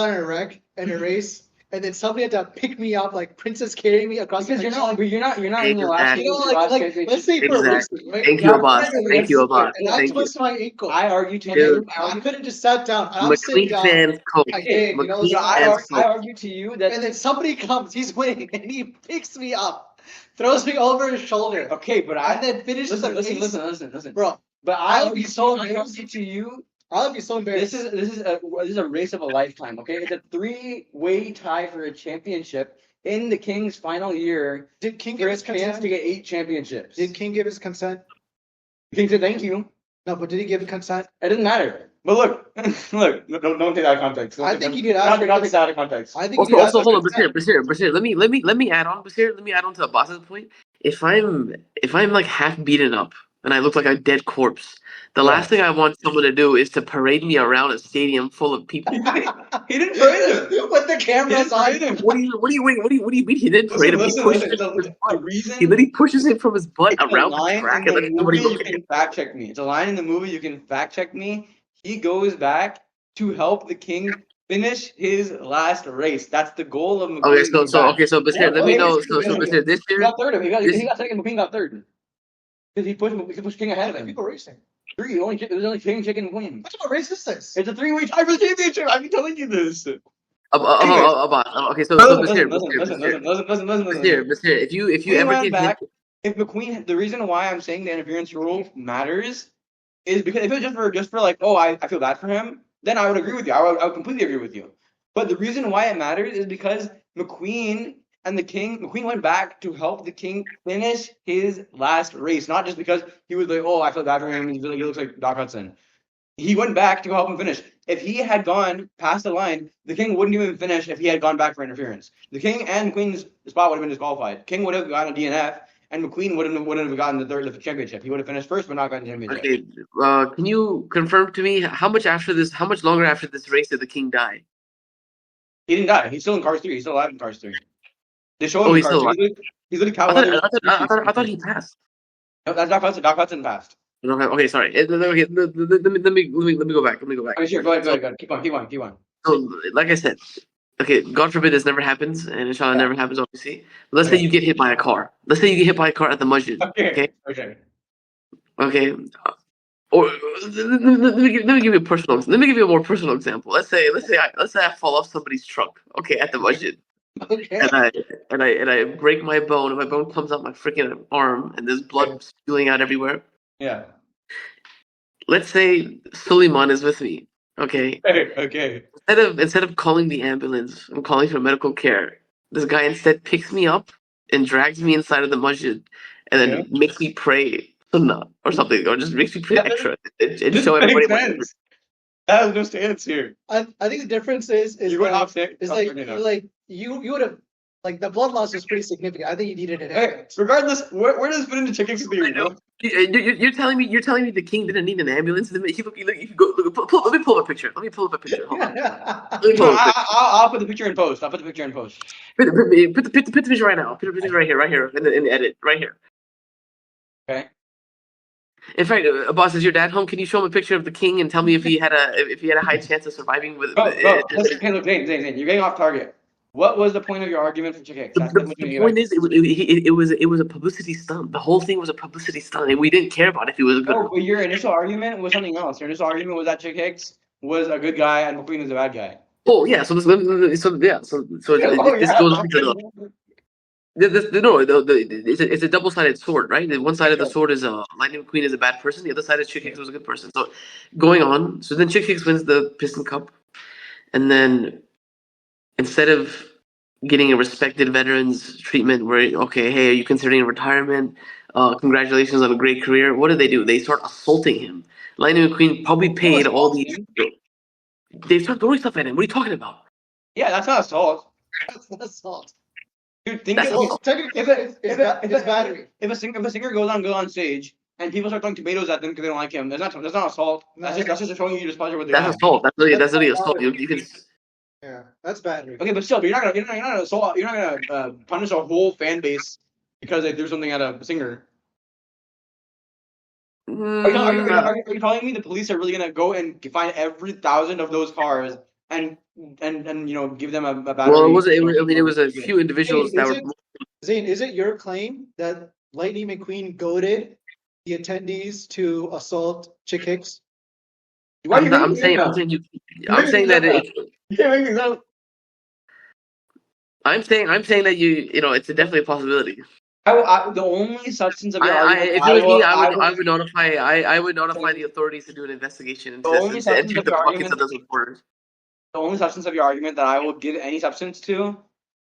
in a wreck in a race and then somebody had to pick me up like princess carrying me across the you're not in the last. You know, like let's say for a racing, right? Thank you, Abbas. Thank you, Abbas. And I twist my ankle. I argue to you. I could have just sat down. I'm sitting down. Fans coach. Like, hey, you know, I argue to you that. And then somebody comes, he's winning, and he picks me up, throws me over his shoulder. Okay, but and then finishes the race. Listen, bro. But I'll be so embarrassed to you. I'll be so embarrassed. This is a race of a lifetime. Okay, it's a 3-way tie for a championship in the King's final year. Did King give his consent to get 8 championships? Did King give his consent? King said thank you. No, but did he give consent? It doesn't matter. But look, don't take that out of context. I think he did. Not take that out of context. I think. Also, hold on, Basir. Let me add on, Basir. Let me add on to Abbas's point. If I'm like half beaten up and I look like a dead corpse, the last thing I want someone to do is to parade me around a stadium full of people. He didn't parade him with the cameras on. What do you mean? He didn't parade him. He literally pushes him from his butt around the track and then nobody looks at him. Fact check me. It's a line in the movie. You can fact check me. He goes back to help the King finish his last race. That's the goal of McQueen. So Basir, let me know. So Basir, this year he got third. He got second. McQueen got third. Because he pushed King ahead of him. People racing. There's only King, Chick, and McQueen. What type of race is this? It's a 3-way tie for the championship. I've been telling you this. Okay, so Basir, if you ever get back, if McQueen, the reason why I'm saying the interference rule matters is because if it was just for like, oh, I feel bad for him, then I would agree with you. I would completely agree with you. But the reason why it matters is because McQueen went back to help the King finish his last race, not just because he was like, oh, I feel bad for him. He looks like Doc Hudson. he went back to go help him finish. If he had gone past the line, the king wouldn't even finish if he had gone back for interference. The king and queen's spot would have been disqualified. King would have gotten a DNF, and McQueen wouldn't have gotten the championship. He would have finished first, but not gotten the championship. Okay, can you confirm to me how much longer after this race did the king die? He didn't die. He's still in Cars 3. He's still alive in Cars 3. They show him in Cars 3. He's literally I thought he passed. No, that's Doc Hudson. Doc Hudson passed. Okay, sorry. Let me go back. Okay, sure. Go ahead. Keep on. So, like I said, okay, God forbid this never happens, and inshallah never happens, obviously. But let's say you get hit by a car. Let's say you get hit by a car at the masjid. Okay. Or let me give you a personal. Let me give you a more personal example. Let's say I fall off somebody's truck. Okay, at the masjid. Okay. And I break my bone, and my bone comes out my freaking arm, and there's blood spewing out everywhere. Yeah. Let's say Suleiman is with me. Okay. Okay. Instead of calling the ambulance, I'm calling for medical care. This guy instead picks me up and drags me inside of the masjid, and then makes me pray sunnah or something, or just makes me pray extra and show everybody. That has no stance here. I think the difference is you went off sick. It's like you would have, like, the blood loss was pretty significant. I think you needed it. Hey, regardless, where does it fit into Chick Hicks theory? You're telling me the king didn't need an ambulance? Let me pull up a picture. Hold on. I'll put the picture in post. Put the picture right now. Put the picture right here, in the edit right here. Okay. In fact, boss, is your dad home? Can you show him a picture of the king and tell me if he had a high chance of surviving with? Hey, look, Zain, you're getting off target. What was the point of your argument for Chick Hicks? The point is, it was a publicity stunt. The whole thing was a publicity stunt, and we didn't care about if he was a good. Oh, but your initial argument was something else. Your initial argument was that Chick Hicks was a good guy and McQueen was a bad guy. Oh yeah, this goes on to it's a double-sided sword, right? One side of the sword is Lightning McQueen is a bad person. The other side is Chick Hicks was a good person. So going on, so then Chick Hicks wins the Piston Cup, and then instead of getting a respected veterans treatment, where hey, are you considering retirement? Congratulations on a great career. What do? They start assaulting him. Lightning McQueen probably paid all these. They start throwing stuff at him. What are you talking about? Yeah, that's not assault. That's not assault. Dude, think it's battery. If a singer goes on stage and people start throwing tomatoes at them because they don't like him, that's not assault. That's just showing you displeasure with their. That's assault. That's really assault. You can. Yeah, that's battery. Okay, but still, you're not gonna assault. You're not gonna punish a whole fan base because they threw something at a singer. Are you telling me the police are really gonna go and find every 1,000 of those cars and give them a battery? Well, it was a few individuals that were. Zain, is it your claim that Lightning McQueen goaded the attendees to assault Chick Hicks? I'm saying that it's definitely a possibility. The only substance of your argument. I would notify the authorities to do an investigation and check the pockets of those reporters. The only substance of your argument that I will give any substance to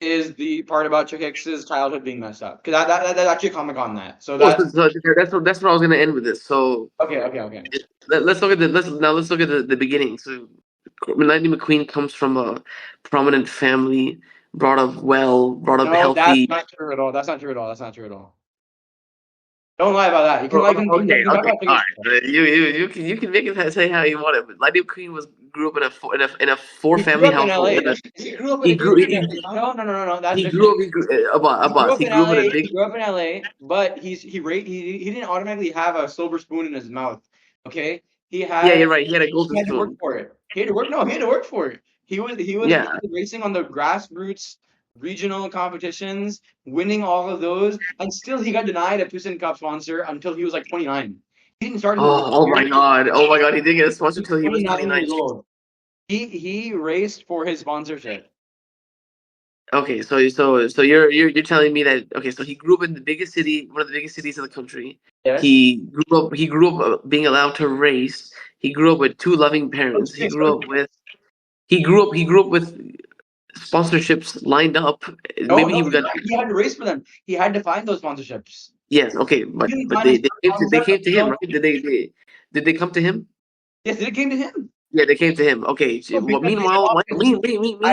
is the part about Chick Hicks' childhood being messed up, because that's actually a comic on that. So that's what I was going to end with this. So okay. Let's look at the beginning. So Lightning McQueen comes from a prominent family, brought up healthy. That's not true at all. That's not true at all. Don't lie about that. You can okay. All right. You can make it say how you want it. But Lightning McQueen grew up in a four-family household. He grew up in No. That's he grew up in LA, but he didn't automatically have a silver spoon in his mouth. Okay, he had. Yeah, you're right. He had a golden spoon. He had to work for it. He had to work for it. He was racing on the grassroots regional competitions, winning all of those, and still he got denied a Piston Cup sponsor until he was like 29. He didn't start. Oh my god! He didn't get a sponsor until he was 29 years old. He raced for his sponsorship. Okay, so you're telling me that so he grew up in the biggest city, one of the biggest cities in the country. Yes. He grew up being allowed to race. He grew up with two loving parents. He grew up with sponsorships lined up. He had to race for them. He had to find those sponsorships. Yes, okay, but they came to him, right? Did they come to him? Yes, it came to him. Yeah, they came to him. Okay. Well, meanwhile, I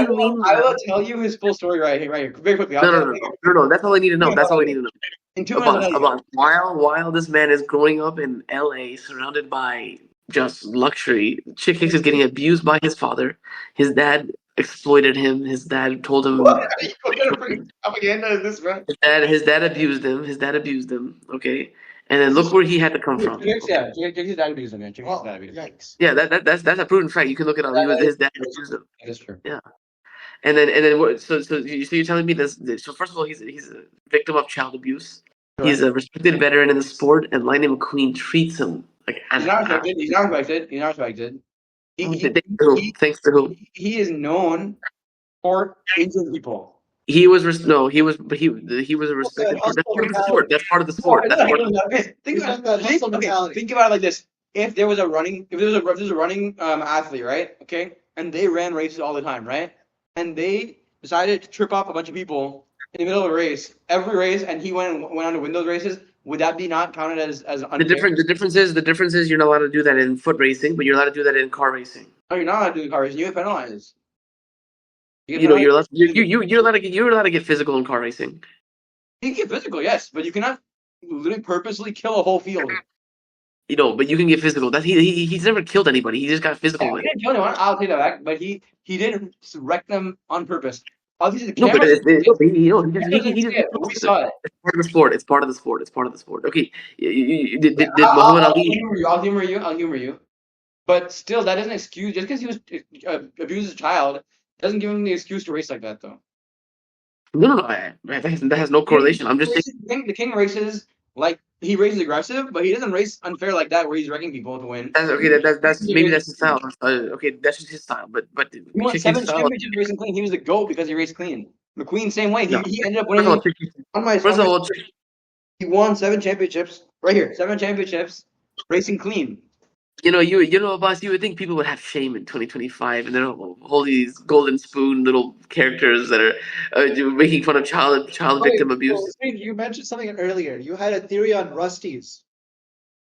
will tell you his full story right here, very quickly. No. That's all I need to know. That's all I need to know. In 2 minutes, About while this man is growing up in LA, surrounded by just luxury, Chick Hicks is getting abused by his father. His dad exploited him. His dad told him. What are you gonna bring propaganda in this, bro? His dad abused him. His dad abused him. Okay, and then look where he had to come from. Yeah, his dad abused him, man. His dad abused him. Yikes. Yeah, that's a proven fact. You can look it up. His dad abused him. That is true. Yeah. And then what? So you're telling me this? So first of all, he's a victim of child abuse. Correct. He's a respected veteran in the sport, and Lightning McQueen treats him like He's not respected. He's not respected. Thanks to who? He is known for injuring people. He was a respected. That's part of the sport. That's part of the sport. That's part of Think about it like this: if there was a running athlete, right? Okay, and they ran races all the time, right? And they decided to trip up a bunch of people in the middle of a race, every race, and he went on to win those races. Would that be not counted as unfair? The difference is you're not allowed to do that in foot racing, but you're allowed to do that in car racing. No, you're not allowed to do the car racing. You get penalized. You're allowed to get physical in car racing. You can get physical, yes, but you cannot literally purposely kill a whole field. But you can get physical. That he's never killed anybody. He just got physical. He didn't kill anyone. I'll take that back. But he didn't wreck them on purpose. Obviously, the No, but we saw it. It's part of the sport. It's part of the sport. Okay, did Muhammad Ali? I'll humor you. But still, that doesn't excuse just because he was abused as a child doesn't give him the excuse to race like that, though. No. That has no correlation. I'm just saying the king races like he races aggressive, but he doesn't race unfair like that, where he's wrecking people to win. That's maybe that's his style. Okay, that's just his style. But he won 7 championships racing clean. He was the GOAT because he raced clean. McQueen same way. He ended up winning. He won 7 championships right here. 7 championships racing clean. Boss, you would think people would have shame in 2025, and then all these golden spoon little characters that are making fun of child victim abuse. You mentioned something earlier. You had a theory on Rusty's.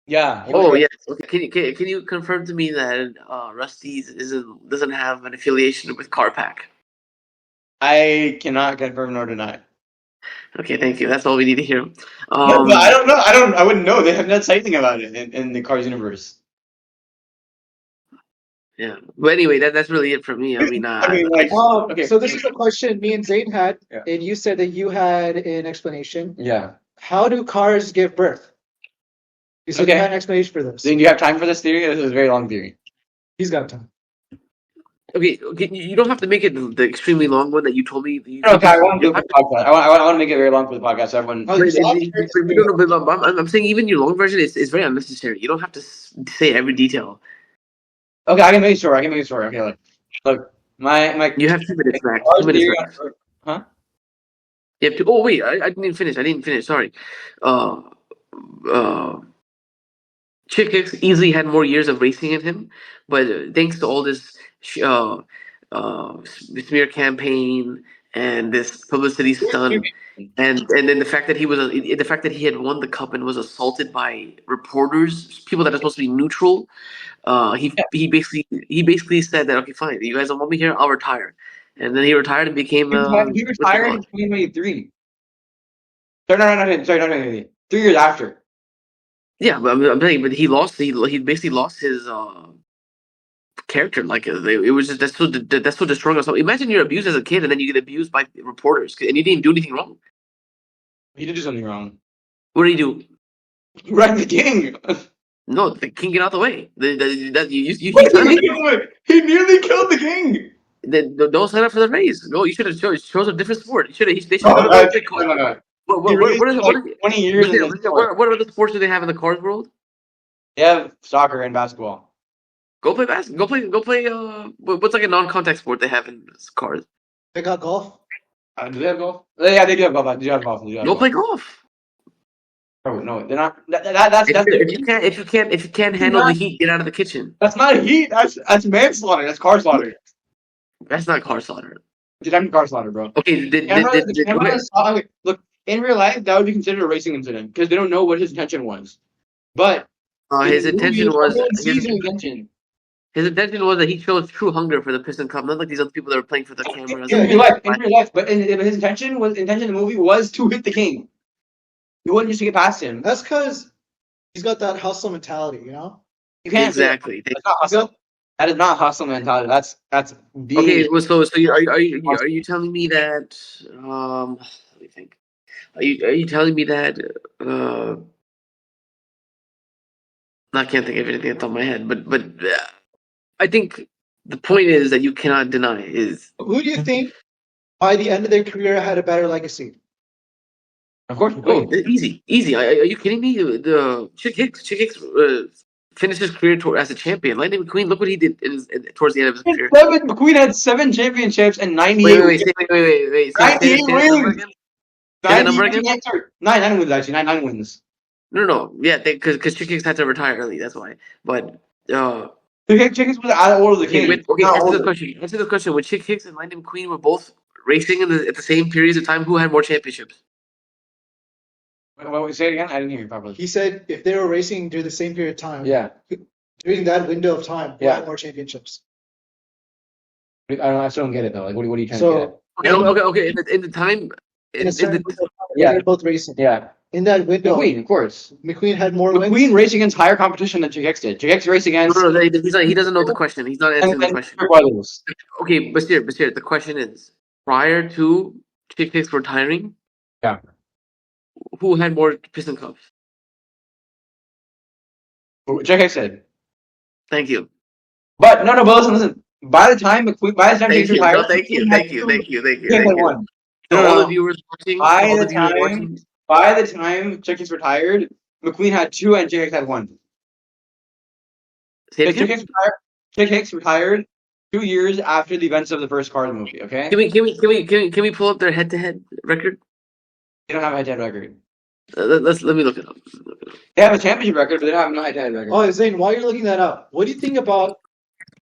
Yeah. Oh yes. Okay. Can you confirm to me that Rusty's doesn't have an affiliation with CarPack? I cannot confirm nor deny. Okay, thank you. That's all we need to hear. But I don't know. I wouldn't know. They have not said anything about it in the Cars universe. Yeah, but anyway, that's really it for me. I mean, okay. So this is a question me and Zain had, and you said that you had an explanation. Yeah. How do cars give birth? You said you had an explanation for this. Zain, do you have time for this theory? This is a very long theory. He's got time. Okay. You don't have to make it the extremely long one that you told me. Okay, I want to do the podcast. I want to make it very long for the podcast. So everyone. I'm saying even your long version is very unnecessary. You don't have to say every detail. Okay, I can make it short. Okay, look, my. You have 2 minutes max. 2 minutes max. Huh? You have to. Oh wait, I didn't finish. Sorry. Chick Hicks easily had more years of racing in him, but thanks to all this smear campaign and this publicity stunt, and then the fact that he had won the cup and was assaulted by reporters, people that are supposed to be neutral. He basically said that, okay, fine, you guys don't want me here, I'll retire, and then he retired and became. He retired in 2023. Sorry, 3 years after. Yeah, but I'm saying, but he basically lost his character. Like it was just that's so destroying us. Imagine you're abused as a kid and then you get abused by reporters and you didn't do anything wrong. He did do something wrong. What did he do? Right, the king. No, the king get out of the way. He nearly killed the king. Don't sign up for the race. No, you should have chose a different sport. They should. What other sports do they have in the cars world? They have soccer and basketball. Go play basketball. Go play. What's like a non-contact sport they have in cars? They got golf. Do they have golf? Yeah, they do have golf. Go play golf. Oh no, they're not. If you can't handle the heat, get out of the kitchen. That's not heat. That's manslaughter. That's car slaughter. That's not car slaughter. Dude, I'm car slaughter, bro. Okay. Look, in real life, that would be considered a racing incident because they don't know what his intention was. But his intention was. His intention was that he shows true hunger for the Piston Cup, not like these other people that were playing for the cameras. In real life. But his intention in the movie was to hit the king. He wasn't just to get past him. That's because he's got that hustle mentality, you know? You can't Exactly. That's not hustle. That is not hustle mentality. That's Okay. Well, so are you telling me that? Let me think. Are you telling me that? I can't think of anything off the top of my head, but I think the point is that you cannot deny is. Who do you think by the end of their career had a better legacy? Of course. Oh, easy. Are you kidding me? The Chick Hicks finished his career as a champion. Lightning McQueen, look what he did towards the end of his career. McQueen had 7 championships and 98 wait. Say the number again. 9 wins actually. 9 wins. No. Yeah, because Chick Hicks had to retire early. That's why. But Chick Hicks was out of order of the king. Okay, answer the question. When Chick Hicks and Lightning McQueen were both racing at the same periods of time, who had more championships? What say it again? I didn't hear you properly. He said if they were racing during the same period of time, during that window of time, who had more championships? I still don't get it though. Like, what are you trying to get at? Okay. In the time, they're both racing. Yeah. In that window, McQueen, of course. McQueen had more wins. McQueen raced against higher competition than Chick Hicks did. Chick Hicks raced against. No, he doesn't know the question. He's not answering the question. Okay, but the question is: prior to Chick Hicks retiring, who had more Piston Cups? Chick Hicks did. Thank you. But listen. By the time Chick Hicks retired, thank you. Won. All the viewers watching. By the time Chick Hicks retired, McQueen had 2 and Chick Hicks had 1. Chick Hicks retired 2 years after the events of the first Cars movie. Okay. Can we pull up their head-to-head record? They don't have a head-to-head record. Let me look it up. They have a championship record, but they don't have a head-to-head record. Oh, Zain, while you're looking that up, what do you think about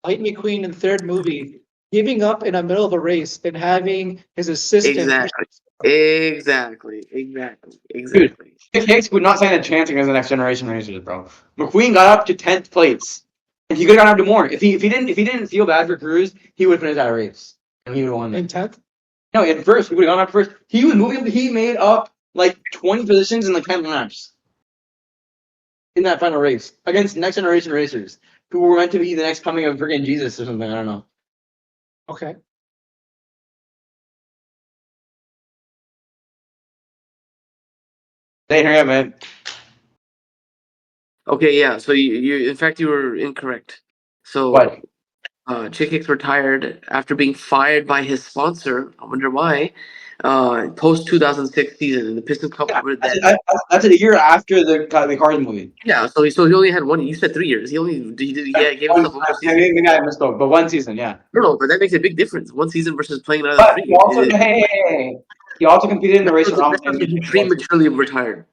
Lightning McQueen in the third movie giving up in the middle of a race and having his assistant? Exactly. Dude, Chick Hicks would not stand a chance against the next generation racers, bro. McQueen got up to 10th place, and he could have gone up to more. If he didn't feel bad for Cruz, he would have finished that race, and he would have won. In 10th? No, at first he would have gone up first. He was moving. He made up like 20 positions in like 10 laps in that final race against next generation racers who were meant to be the next coming of freaking Jesus or something. I don't know. Okay. They hurry up, man. Okay, yeah. So you in fact you were incorrect. So What? Chick Hicks retired after being fired by his sponsor. I wonder why. Post 2006 season in the Piston Cup. That's a year after the Cars movie. Yeah, so he only had one. You said 3 years. He gave himself one season. Maybe I misspoke, but 1 season, yeah. No, but that makes a big difference. 1 season versus playing another 3 years. He also competed in the Racer-Rama Championship. He prematurely retired.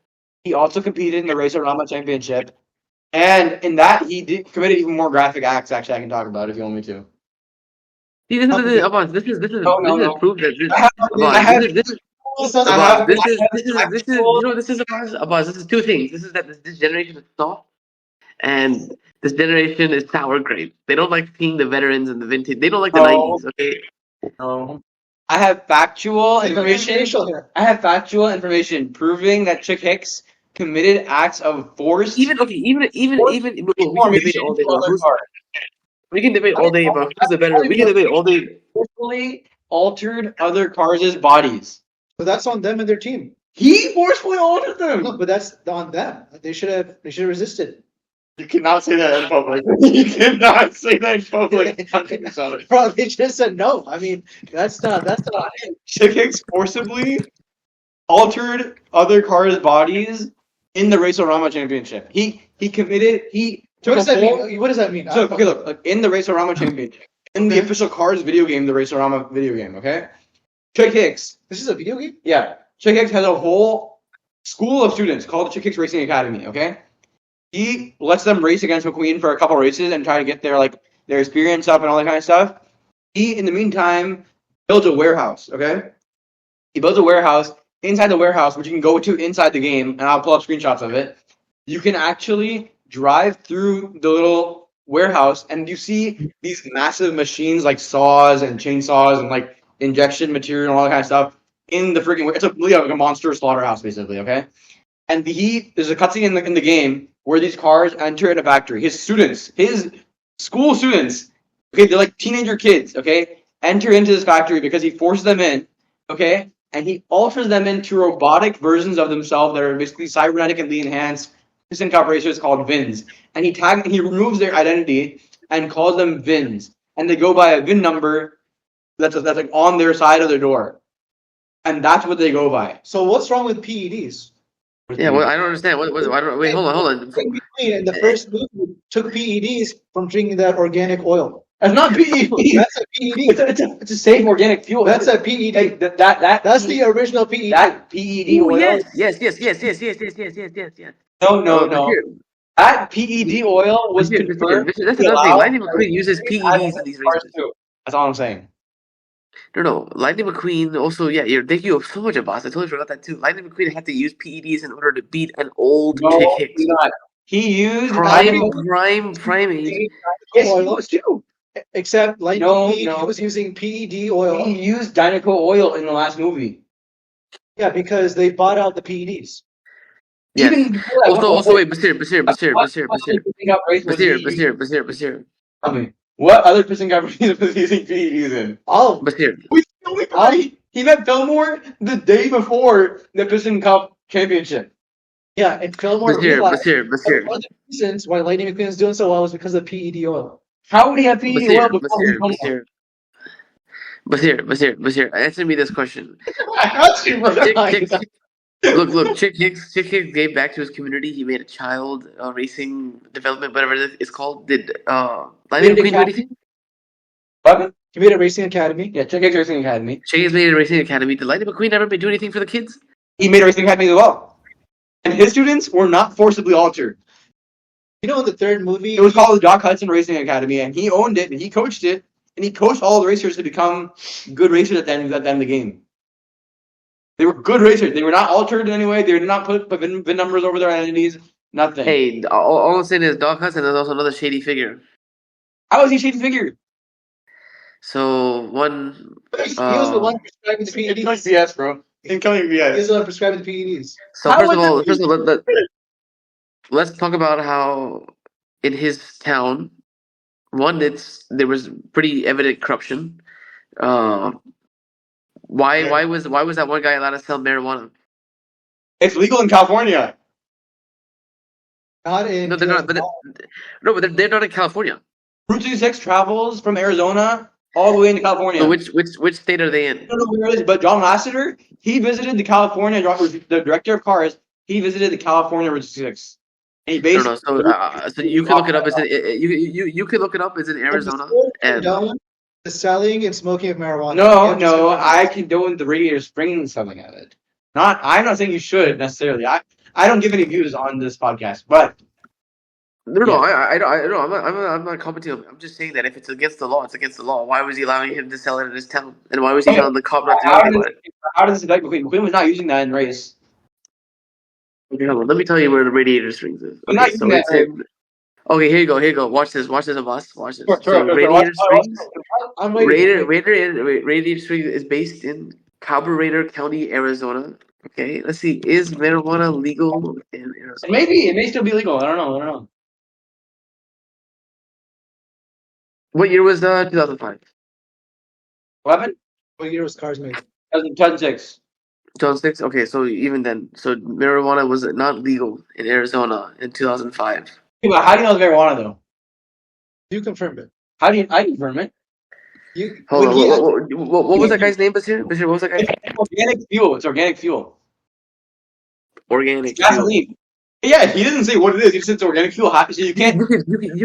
He also competed in the Racer-Rama Championship, and in that he committed even more graphic acts. Actually, I can talk about it if you want me to. See, this is proof that this you know, this is Abbas. This is 2 things. This is that this generation is soft, and this generation is sour grape. They don't like seeing the veterans and the vintage. They don't like the 90s. Okay. No. I have factual information proving that Chick Hicks committed acts of force. We can debate all day. We can debate all day about who's the better. We can debate all day. Forcefully altered other cars' bodies. But that's on them and their team. He forcefully altered them. No, but that's on them. They should have resisted. You cannot say that in public. You cannot say that in public. Bro, they just said no. I mean, that's not Chick Hicks forcibly altered other cars' bodies in the Racer-Rama Championship. What does that mean? So, okay, look, in the Racer-Rama Championship, in the official Cars video game, the Racer-Rama video game, okay? Chick Hicks. This is a video game? Yeah. Chick Hicks has a whole school of students called the Chick Hicks Racing Academy, okay? He lets them race against McQueen for a couple races and try to get their experience up and all that kind of stuff. He, in the meantime, builds a warehouse, okay? He builds a warehouse. Inside the warehouse, which you can go to inside the game, and I'll pull up screenshots of it, you can actually drive through the little warehouse, and you see these massive machines like saws and chainsaws and like injection material and all that kind of stuff in the freaking. It's really like a monster slaughterhouse, basically. Okay, and there's a cutscene in the game where these cars enter in a factory. His school students, okay, they're like teenager kids, okay, enter into this factory because he forces them in, okay, and he alters them into robotic versions of themselves that are basically cybernetically enhanced piston cup racers called VINs. And he removes their identity and calls them VINs, and they go by a VIN number that's like on their side of their door, and that's what they go by. So what's wrong with PEDs? Yeah, well, I don't understand. Wait, hold on. Between in the first movie took PEDs from drinking that organic oil. That's not PED. That's a PED. It's a safe organic fuel. That's a PED. Like, That's the original PED. That PED Ooh, oil. yes. No. Monsieur, That PED oil was Monsieur, confirmed. that's another thing. Lightning McQueen uses PEDs in these races. That's all I'm saying. No. Lightning McQueen also, thank you so much, boss. I totally forgot that too. Lightning McQueen had to use PEDs in order to beat an old Chick Hicks. He used prime age. Yes, he was too. Except Lightning McQueen was using PED oil. He used Dynaco oil in the last movie. Yeah, because they bought out the PEDs. Yes. Even Also, wait, Basir. Tell me, what other piston company was using PEDs in? Oh, Basir. He met Fillmore the day before the Piston Cup Championship. yeah, and Fillmore realized Basir. one of the reasons why Lightning McQueen is doing so well was because of PED oil. How would he have PED oil before Basir, answer me this question. I got you, brother. Look, Chick Hicks gave back to his community. He made a child racing development, whatever it's called. Did Lightning McQueen do anything? What? He made a racing academy. Yeah, Chick Hicks Racing Academy. Chick Hicks made a racing academy. Did Lightning McQueen ever do anything for the kids? He made a racing academy as well. And his students were not forcibly altered. You know, in the third movie, It was called the Doc Hudson Racing Academy, and he owned it, and he coached it, and he coached all the racers to become good racers at the end of the game. They were good racers. They were not altered in any way. They did not put VIN numbers over their identities. Nothing. Hey, all I'm saying is Doc Hudson is also another shady figure. How is he shady figure? So one. he was the one prescribing the PEDs. BS, bro. Incoming He was BS. the one prescribing the PEDs. So How first of was all, let's talk about how in his town, there was pretty evident corruption. Why was that one guy allowed to sell marijuana? It's legal in California. Not in. No, they're not. But they're not in California. Route 66 travels from Arizona all the way into California. So which state are they in? I don't know where it is, but John Lasseter, he visited the California, the director of cars, he visited the California Route 66. And he basically, So you can look it up. You can look it up. It's in Arizona. And the selling and smoking of marijuana. No, I condone the Radiator Springs selling of it. I'm not saying you should necessarily. I don't give any views on this podcast, but no, I'm not commenting on it. I'm just saying that if it's against the law, it's against the law. Why was he allowing him to sell it in his town? And why was he telling the cop not to do anything about it? How does it affect McQueen? McQueen was not using that in the race. Okay, hold on. Let me tell you where the Radiator Springs is. not Okay, so using it's that, in. Okay, here you go. Watch this, boss. Watch this. So Radiator Radiator Springs is based in Carburetor County, Arizona. Okay, let's see. Is marijuana legal in Arizona? Maybe it may still be legal. I don't know. What year was 2005? 11? What year was cars made? 2006. 2006. Okay, so even then, so marijuana was not legal in Arizona in 2005. But how do you know it's marijuana though? You confirmed it. How do I confirm it? Hold on. What was that guy's name, Basir? Basir, what was that guy's name? It's organic fuel. It's organic fuel. Organic fuel. Gasoline. Yeah, he doesn't say what it is. He just says it's organic fuel. So you can't. You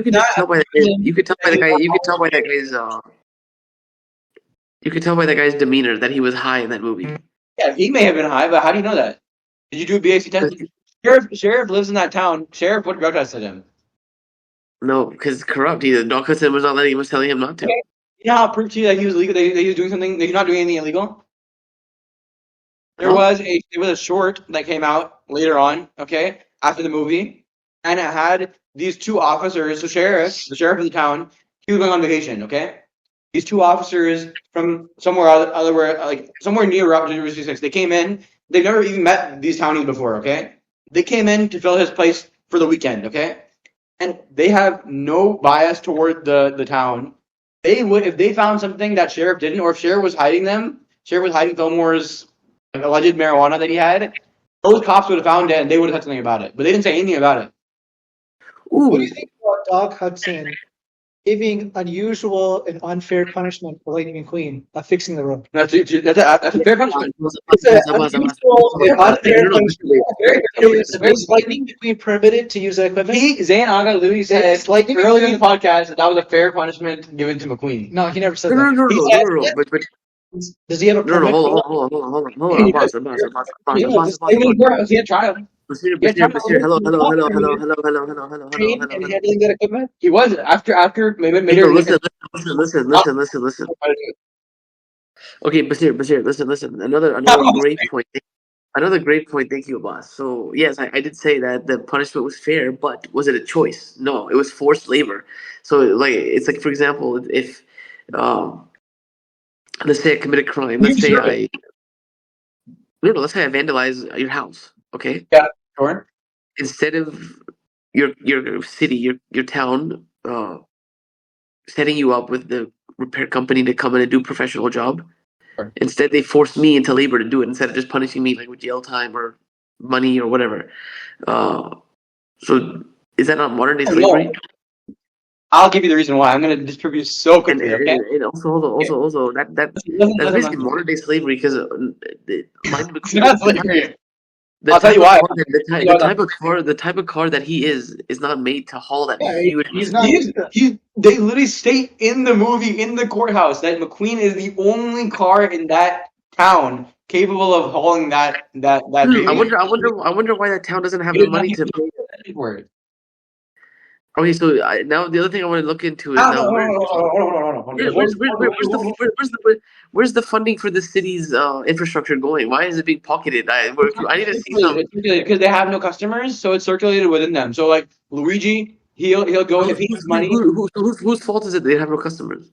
can just tell by the guy. You could tell by the guy's demeanor that he was high in that movie. Yeah, he may have been high, but how do you know that? Did you do a BAC test? Sheriff lives in that town. Sheriff, what drug tested him? No, because corrupt. Doc Hudson was telling him not to. Okay. You know how it proved to you that he was illegal? That he was doing something. That he's not doing anything illegal. There was a short that came out later on. Okay, after the movie, and it had these two officers, the sheriff of the town, he was going on vacation. Okay, these two officers from somewhere like somewhere near Route 066, they came in. They've never even met these townies before. Okay, they came in to fill his place for the weekend. Okay, and they have no bias toward the town. They would, if they found something that sheriff didn't, or if sheriff was hiding Fillmore's alleged marijuana that he had. Those cops would have found it and they would have said something about it, but they didn't say anything about it. What do you think about Doc Hudson giving unusual and unfair punishment for Lightning McQueen by fixing the road? That's a fair punishment. It's an unusual and unfair punishment. Is Lightning McQueen permitted to use that equipment? Zain Agha literally said earlier in the podcast that was a fair punishment given to McQueen. No, he never said that. No. But does he have a permit? Hold on, boss. He had trial. Basir, hello. And handling that equipment? He was after maybe Listen. Okay, Basir, listen. Another great point. Thank you, boss. So yes, I did say that the punishment was fair, but was it a choice? No, it was forced labor. So like it's like, for example, if let's say I commit a crime. Let's say I vandalize your house. Okay. Yeah. Sure. Instead of your city, your town, setting you up with the repair company to come in and do a professional job. Sure. Instead, they forced me into labor to do it instead of just punishing me like with jail time or money or whatever. So is that not modern day slavery? I'll give you the reason why. I'm going to distribute so quickly. Okay. And also that's basically modern day slavery because I'll tell you why. The type of car that he is not made to haul that huge. They literally state in the movie, in the courthouse, that McQueen is the only car in that town capable of hauling that. I wonder why that town doesn't have the money to pay for it. Okay, so now the other thing I want to look into is where's the funding for the city's infrastructure going? Why is it being pocketed? I need to see some. Because they have no customers, so it's circulated within them. So like Luigi, he'll go if he needs money. Whose fault is it they have no customers?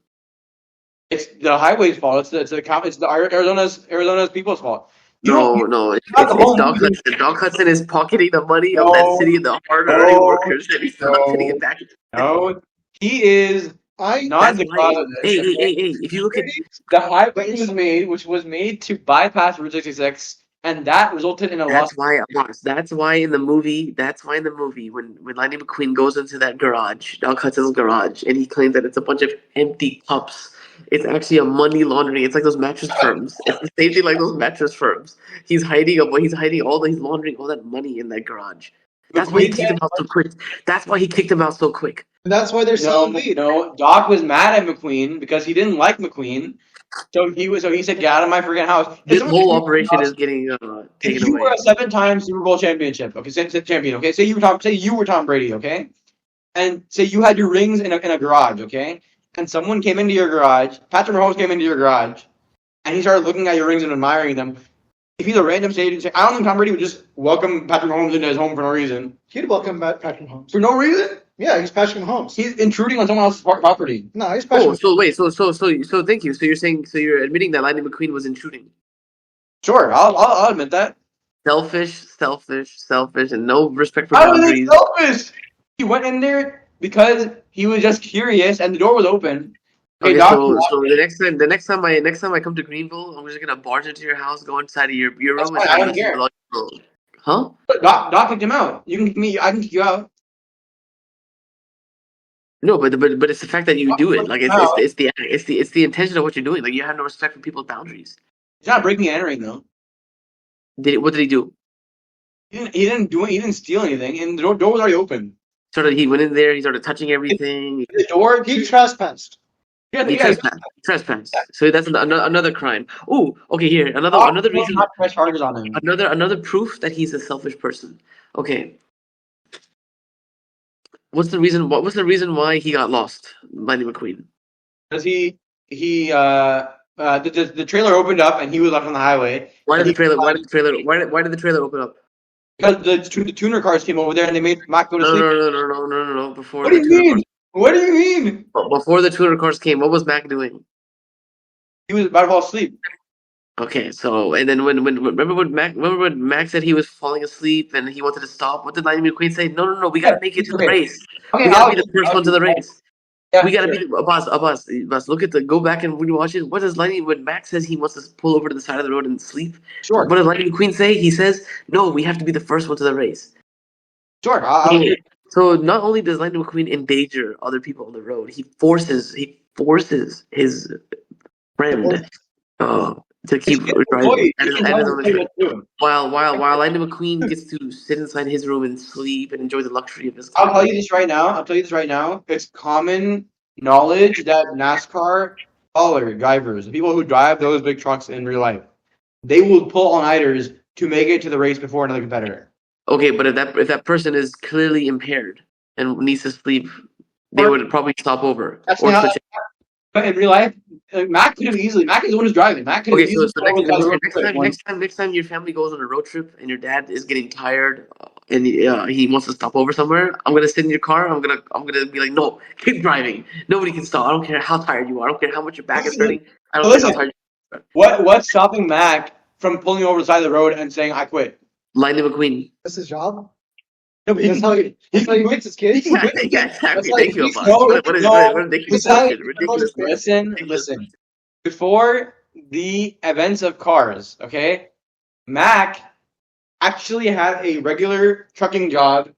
It's the highway's fault. It's Arizona's people's fault. No, it's Doc Hudson. Doc Hudson is pocketing the money of that city and the hard-earning workers, and he's not putting it back. No, he is not the cause of this. Hey! If you look at the highway which was made to bypass Route 66, and that resulted in a loss. That's why in the movie, when Lightning McQueen goes into that garage, Doc Hudson's garage, and he claims that it's a bunch of empty cups. It's actually a money laundering. It's like those mattress firms. It's the same thing like those mattress firms. He's laundering all that money in that garage. That's why he kicked him out so quick. That's why they're selling weed. No, Doc was mad at McQueen because he didn't like McQueen. So he said, "Get out of my freaking house." This whole operation is getting taken away. You were a 7-time Super Bowl champion. Okay, say you were Tom Brady. Okay, and say you had your rings in a garage. Okay. And someone came into your garage, Patrick Mahomes came into your garage, and he started looking at your rings and admiring them. If he's a random state, I don't think Tom Brady would just welcome Patrick Mahomes into his home for no reason. He'd welcome Patrick Mahomes. For no reason? Yeah, he's Patrick Mahomes. He's intruding on someone else's property. No, he's Patrick Mahomes. So wait, so thank you. So you're admitting that Lightning McQueen was intruding? Sure, I'll admit that. Selfish, and no respect for boundaries. How is he selfish? He went in there because he was just curious, and the door was open. Okay, so the next time I come to Greenville, I'm just gonna barge into your house, go inside of your room, and I don't care. Huh? But Doc kicked him out. You can kick me. I can kick you out. No, but it's the fact that you do it. Like it's the intention of what you're doing. Like you have no respect for people's boundaries. He's not breaking and entering though. What did he do? He didn't steal anything, and the door was already open. He went in there. He started touching everything. The door. He trespassed. Yeah, he trespassed. So that's another crime. Oh, okay. Here, another reason. Not press charges on him. Another proof that he's a selfish person. Okay. What's the reason? What was the reason why he got lost, Lightning McQueen? Because the trailer opened up and he was left on the highway. Why did the trailer open up? Because the tuner cars came over there and they made Mac go to sleep. No. Before What do you mean? What do you mean? Before the tuner cars came, what was Mac doing? He was about to fall asleep. Okay, so and then when remember when Mac said he was falling asleep and he wanted to stop? What did Lightning McQueen say? No, we gotta make it to the race. Okay, We gotta be the first one to the race. Yeah, We gotta be the boss. Look at go back and rewatch it. What does Lightning when Mac says he wants to pull over to the side of the road and sleep? Sure. What does Lightning McQueen say? He says, no, we have to be the first one to the race. Sure. So not only does Lightning McQueen endanger other people on the road, he forces his friend to keep driving while Lightning McQueen gets to sit inside his room and sleep and enjoy the luxury of his car. I'll tell you this right now. It's common knowledge that NASCAR drivers, the people who drive those big trucks in real life, they will pull all-nighters to make it to the race before another competitor. Okay, but if that person is clearly impaired and needs to sleep, they would probably stop over. But in real life, Mac could have easily. Mac is the one who's driving. Mac could have easily. Next time your family goes on a road trip and your dad is getting tired and he wants to stop over somewhere, I'm gonna sit in your car. I'm gonna be like, no, keep driving. Nobody can stop. I don't care how tired you are. I don't care how much your back is hurting. I don't care how tired you are. What's stopping Mac from pulling over the side of the road and saying, "I quit"? Lightning McQueen. That's his job. No, but that's how he quits his kids. Thank you, Listen. Before the events of Cars, okay, Mac actually had a regular trucking job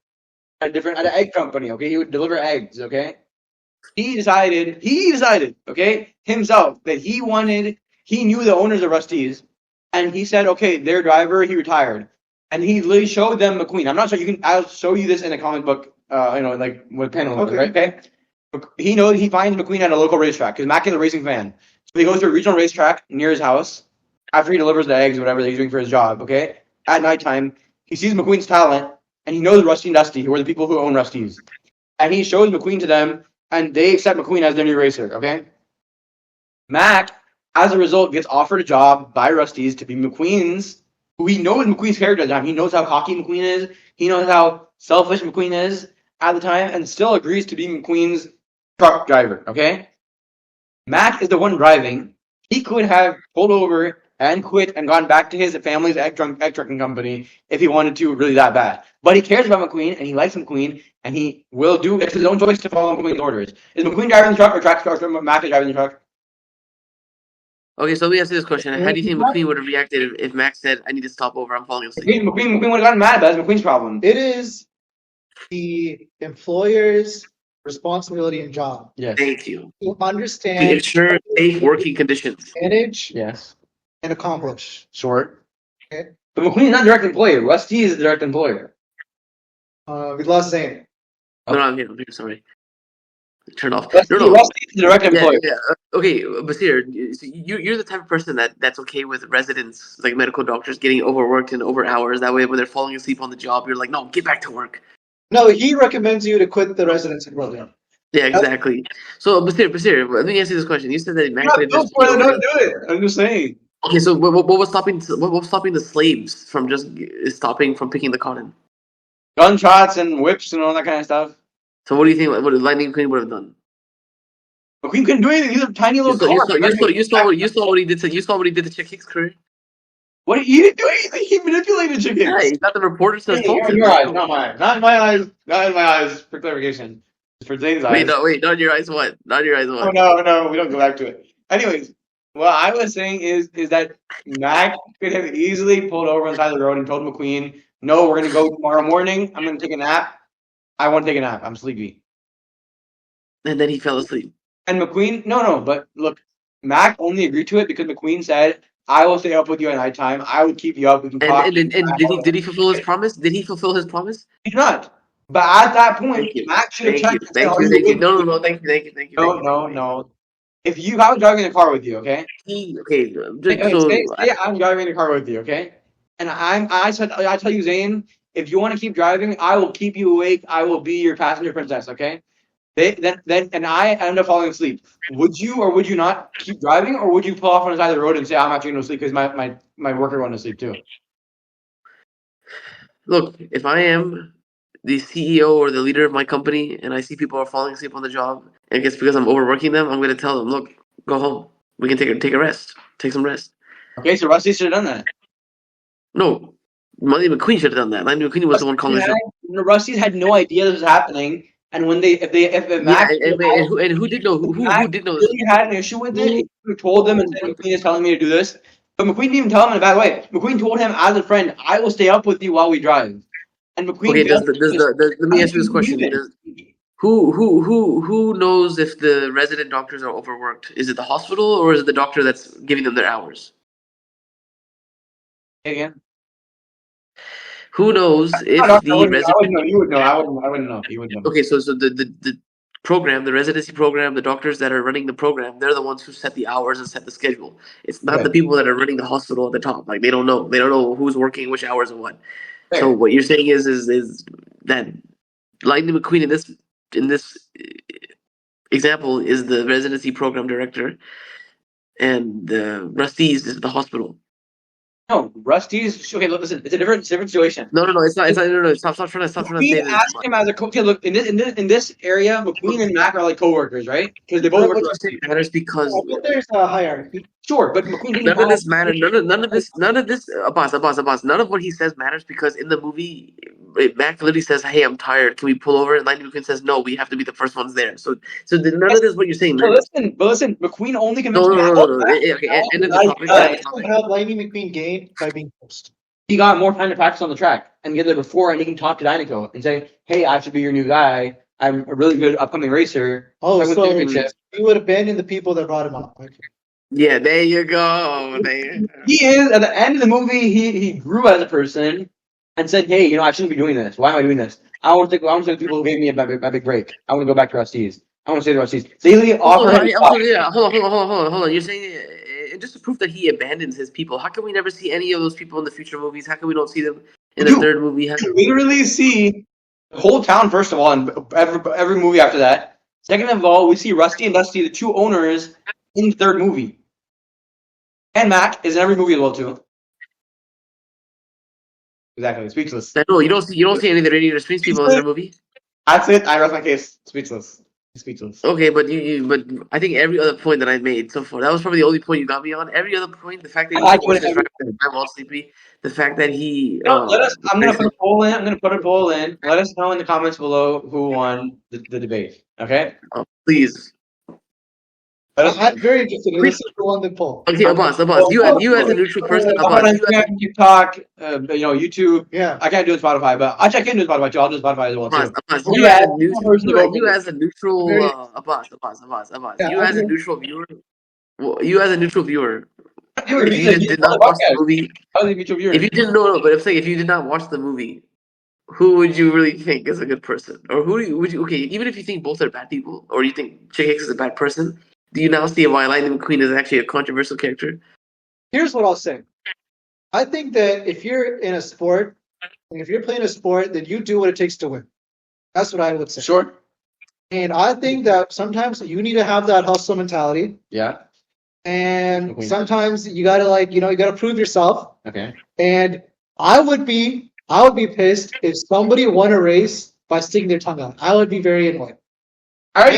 at an egg company. Okay, he would deliver eggs. Okay, he decided, okay, himself that he knew the owners of Rusty's, and he said, okay, their driver, he retired. And he literally showed them McQueen. I'm not sure I'll show you this in a comic book, like with pen, right? Okay. He finds McQueen at a local racetrack because Mac is a racing fan. So he goes to a regional racetrack near his house after he delivers the eggs or whatever that he's doing for his job. Okay. At nighttime, he sees McQueen's talent and he knows Rusty and Dusty, who are the people who own Rusty's. And he shows McQueen to them and they accept McQueen as their new racer. Okay. Mac, as a result, gets offered a job by Rusty's to be McQueen's. He knows McQueen's character at the time. He knows how cocky McQueen is. He knows how selfish McQueen is at the time, and still agrees to be McQueen's truck driver. Okay, Mac is the one driving. He could have pulled over and quit and gone back to his family's egg trucking company if he wanted to really that bad. But he cares about McQueen and he likes McQueen and he will do. It's his own choice to follow McQueen's orders. Is McQueen driving the truck or Mac is driving the truck? Okay, so let me ask you this question. How do you think McQueen would have reacted if Max said, I need to stop over, I'm falling asleep? McQueen would have gotten mad, but that's McQueen's problem. It is the employer's responsibility and job. Yes. Thank you. To understand. To ensure safe working conditions. Manage. Yes. And accomplish. Short. Okay. But McQueen's not a direct employer. Rusty is the direct employer. We lost Zain. Oh. No, I'm here, sorry. Turn off. Rusty is the direct employer. Yeah. Okay, Basir, you're the type of person that's okay with residents, like medical doctors, getting overworked and over hours. That way, when they're falling asleep on the job, you're like, no, get back to work. No, he recommends you to quit the residency program. Yeah, exactly. So, Basir, let me ask you this question. You said that Max don't do it. I'm just saying. Okay, so what was stopping the slaves from just stopping from picking the cotton? Gunshots and whips and all that kind of stuff. So what do you think? What Lightning McQueen would have done? McQueen couldn't do anything. He's a tiny little car. You saw what he did to Chick Hicks' career. What? He didn't do anything. He manipulated Chick Hicks. Yeah, he got the reporters to assault him. Your eyes, not mine. Not in my eyes. Not in my eyes. For clarification, for Zane's eyes. Wait, not in your eyes. What? Not in your eyes. What? Oh no, we don't go back to it. Anyways, what I was saying is that Mac could have easily pulled over on the side of the road and told McQueen, "No, we're gonna go tomorrow morning. I'm gonna take a nap. I want to take a nap. I'm sleepy." And then he fell asleep. And McQueen, no, but look, Mac only agreed to it because McQueen said, "I will stay up with you at nighttime. I will keep you up. We can talk." And did he fulfill his promise? Did he fulfill his promise? He did not. But at that point, Mac should have checked. Thank you. No, thank you. No. If I was driving in the car with you, okay? Say I'm driving in the car with you, okay? And I tell you, Zain, if you want to keep driving, I will keep you awake. I will be your passenger princess, okay? Then I end up falling asleep. Would you or would you not keep driving, or would you pull off on the side of the road and say, "I'm actually going to sleep because my worker went to sleep too"? Look, if I am the CEO or the leader of my company and I see people are falling asleep on the job and it's because I'm overworking them, I'm going to tell them, look, go home. We can take a rest. Take some rest. Okay, so Rusty should have done that. No, Lightning McQueen should have done that. Lightning McQueen was the one calling the shot. Rusty had no idea this was happening, and when if Mac and who did know? Who did know? Really had an issue with it. He told them and said McQueen is telling me to do this, but McQueen didn't even tell him in a bad way. McQueen told him as a friend, "I will stay up with you while we drive." And McQueen. Okay, let me ask you this question. Who knows if the resident doctors are overworked? Is it the hospital or is it the doctor that's giving them their hours? Again. Who knows if the resident? I wouldn't know. You would know. I wouldn't know. You would know. Okay, so the program, the residency program, the doctors that are running the program, they're the ones who set the hours and set the schedule. It's not the people that are running the hospital at the top. Like they don't know who's working which hours and what. Fair. So what you're saying is that Lightning McQueen in this example is the residency program director, and the Rusty's is the hospital. No, Rusty's okay. Look, listen, it's a different situation. No, it's not. No. Stop trying to say this. Asked him as a coach. Okay, look, in this area, McQueen and Mac are like coworkers, right? Because they both work. Matters because there's a hierarchy. Sure, but McQueen. None of this matters. None of this. Abbas. None of what he says matters because in the movie, Mac literally says, "Hey, I'm tired. Can we pull over?" And Lightning McQueen says, "No, we have to be the first ones there." So none of this what you're saying. But listen. McQueen only convinced. No. Okay, end of the topic. How Lightning McQueen gained by being host. He got more time to practice on the track and get there before, and he can talk to Dynaco and say, "Hey, I should be your new guy. I'm a really good upcoming racer." Oh, so he would abandon the people that brought him up. Okay. Yeah, there you go. He is at the end of the movie. He grew as a person and said, "Hey, I shouldn't be doing this. Why am I doing this? I want to take people who gave me a big break. I want to go back to Rusty's. I want to stay to Rusty's." Daily offer. Hold on. You're saying just to prove that he abandons his people. How can we never see any of those people in the future movies? How can we don't see them in the third movie? You literally see the whole town first of all, and every movie after that. Second of all, we see Rusty and Dusty, the two owners, in the third movie. And Mac is in every movie as well too. Exactly, speechless. No, you don't see any of the Radiator Springs people in the movie. That's it. I rest my case. Speechless. Okay, but but I think every other point that I made so far, that was probably the only point you got me on. Every other point, the fact that I'm all sleepy, the fact that he. I'm gonna put a poll in. Let us know in the comments below wwho won the debate. Okay. Oh, please. I'm very interested in this one the poll. Okay, Abbas, you as a neutral person, Abbas, TikTok, YouTube. Yeah. I can't do it Spotify, but I can do Spotify too. I'll do Spotify as well too. Abbas, you as a neutral Abbas, you as a neutral viewer, if you did not watch the movie, if you didn't know, but if you did not watch the movie, who would you really think is a good person, or would you? Okay, even if you think both are bad people, or you think Chick Hicks is a bad person. Do you now see why Lightning McQueen is actually a controversial character? Here's what I'll say. I think that if you're in a sport, and if you're playing a sport, then you do what it takes to win. That's what I would say. Sure. And I think that sometimes you need to have that hustle mentality. Yeah. And sometimes you gotta you gotta prove yourself. Okay. And I would be pissed if somebody won a race by sticking their tongue out. I would be very annoyed. I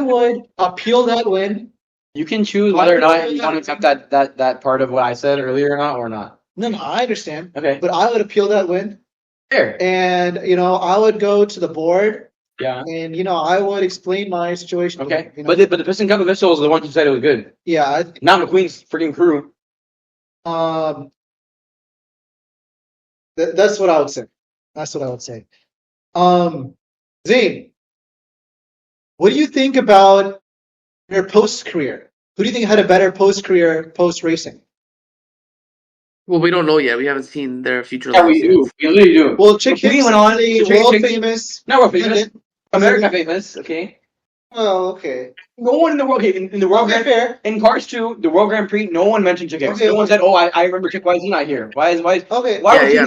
would appeal that win. You can choose whether or not you want to accept that part of what I said earlier or not. No, I understand. Okay. But I would appeal that win. Fair. And I would go to the board. Yeah. And I would explain my situation. Okay. But the Piston Cup officials are the ones who said it was good. Yeah. Not McQueen's freaking crew. That's what I would say. Zain, what do you think about your post-career? Who do you think had a better post-career, post-racing? Well, we don't know yet. We haven't seen their future. Yeah, we do. We really do. Well, Chick Hicks went on. World famous. Not world famous. America famous. Okay. Oh, okay. No one in the world, in the World Okay, Grand fair. in Cars 2, the World Grand Prix, no one mentioned Chick Hicks. Okay, No one okay. said, "Oh, I remember Chick. Why is he not here? Why is Okay. why Yeah, was he?" yeah,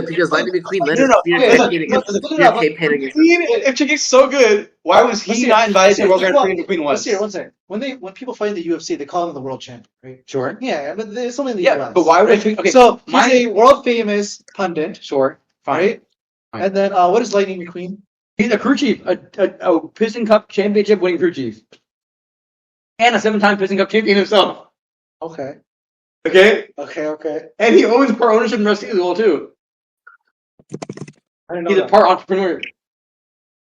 because Lightning McQueen led No, a no, smear okay, listen, campaign look, against look it up. against him. if Chick Hicks is so good, why was Let's he see not it. invited to the World Grand Well, Prix and McQueen let's was? see it. One second. When people fight in the UFC, they call him the world champion, right? Sure. Yeah, but there's something in the Yeah, US. but why would right? okay? So he's a world famous pundit, Sure, fine. right? Fine. And then what is Lightning McQueen? He's a crew chief, a Piston Cup championship winning crew chief, and a 7-time Piston Cup champion himself. Okay. Okay, Okay. and he owns part ownership in Mercedes as well too. I didn't know He's a that. part entrepreneur.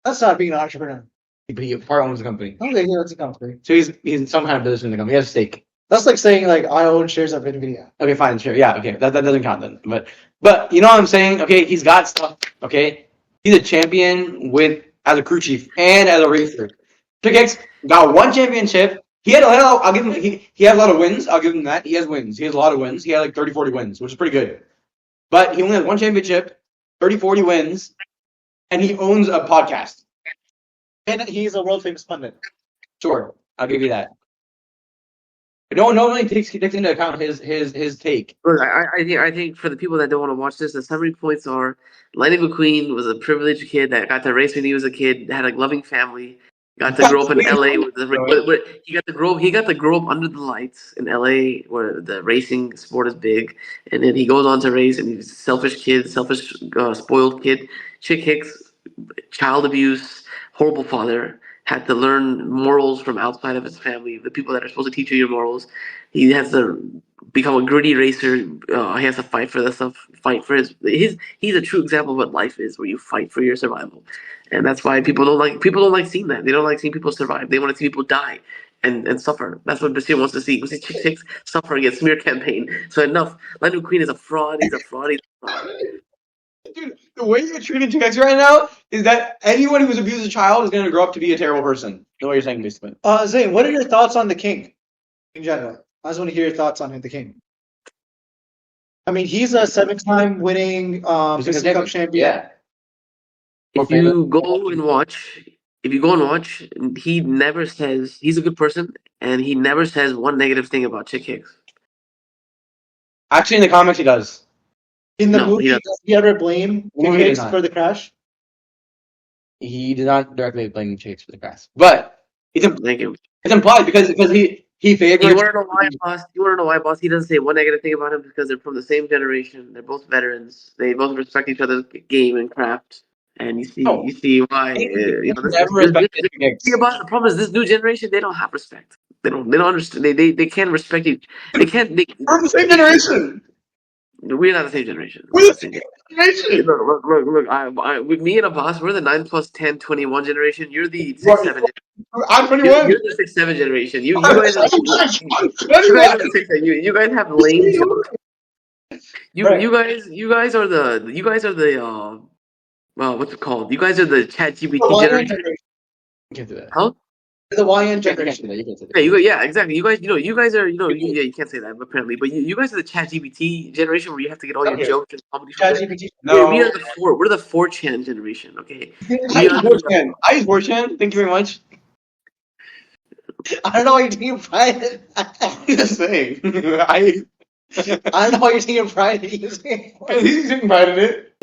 That's not being an entrepreneur. But he part owns the company. Okay, yeah, that's a company. So he's in some kind of business in the company. He has a stake. That's like saying like I own shares of Nvidia. Okay, fine, sure. Yeah, okay. That doesn't count then. But you know what I'm saying? Okay, he's got stuff. Okay. He's a champion as a crew chief and as a racer. Chick Hicks got one championship. I'll give him he has a lot of wins. I'll give him that. He has wins. He has a lot of wins. He had like 30, 40 wins, which is pretty good. But he only has one championship, 30, 40 wins, and he owns a podcast. And he's a world famous pundit. Sure. I'll give you that. No one really takes into account his take. Look, I think for the people that don't want to watch this, the summary points are: Lightning McQueen was a privileged kid that got to race when he was a kid, had a loving family, got to grow up in LA he got to grow up under the lights in LA where the racing sport is big, and then he goes on to race and he's a selfish kid, spoiled kid. Chick Hicks, child abuse, horrible father, had to learn morals from outside of his family, the people that are supposed to teach you your morals. He has to become a gritty racer. He has to fight for the stuff, fight for his. He's a true example of what life is, where you fight for your survival, and that's why people don't like seeing that. They don't like seeing people survive. They want to see people die and suffer. That's what Brazil wants to see. We see Chick Hicks suffer against smear campaign. So enough. Lightning McQueen is a fraud. He's a fraud. He's a fraud. Dude, the way you're treating Chick Hicks right now is that anyone who's abused a child is going to grow up to be a terrible person. The way you're saying, basically. Zain, what are your thoughts on the King in general? I just want to hear your thoughts on him, the King. I mean, he's a 7-time winning Piston Cup champion. Yeah. If you go and watch, he never says he's a good person, and he never says one negative thing about Chick Hicks. Actually, in the comics, he does. In the No, movie, he doesn't. does he ever blame No, Chick he Hicks does not. for the crash? He did not directly blame Chick Hicks for the crash, but Thank you. it's implied because he favors. You want to know why, boss? You want to know why, boss? He doesn't say one negative thing about him because they're from the same generation. They're both veterans. They both respect each other's game and craft. And you see why. The problem is this new generation. They don't have respect. They don't understand. They can't respect each. They can't. We're the same generation. We're not the same generation. We're the same generation. Look. With me and a boss, we're the 9 plus 10, 21 generation. You're the 6, Right. 7. I'm 21. You're the 6, 7 generation. You I'm guys are 21. you guys have lame jokes. Right. You guys are the what's it called? You guys are the Chat GPT generation. You can't do that. Huh? The YN You generation. can't say that. Yeah, exactly. You guys, you guys are, you can't say that apparently, but you guys are the Chat GPT generation where you have to get all your jokes and comedy from there. ChatGPT. No. We are we're the 4chan generation, okay? I use 4chan. Thank you very much. I don't know why you're taking pride in I'm just saying. I don't know why you're taking pride in using it. He's taking pride in it.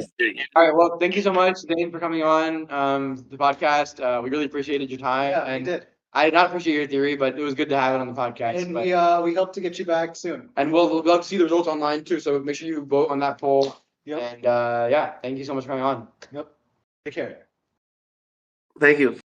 All right. Well, thank you so much, Zain, for coming on the podcast. We really appreciated your time. Yeah, and we did. I did not appreciate your theory, but it was good to have it on the podcast. And we hope to get you back soon. And we'll love to see the results online too. So make sure you vote on that poll. Yep. And yeah, thank you so much for coming on. Yep. Take care. Thank you.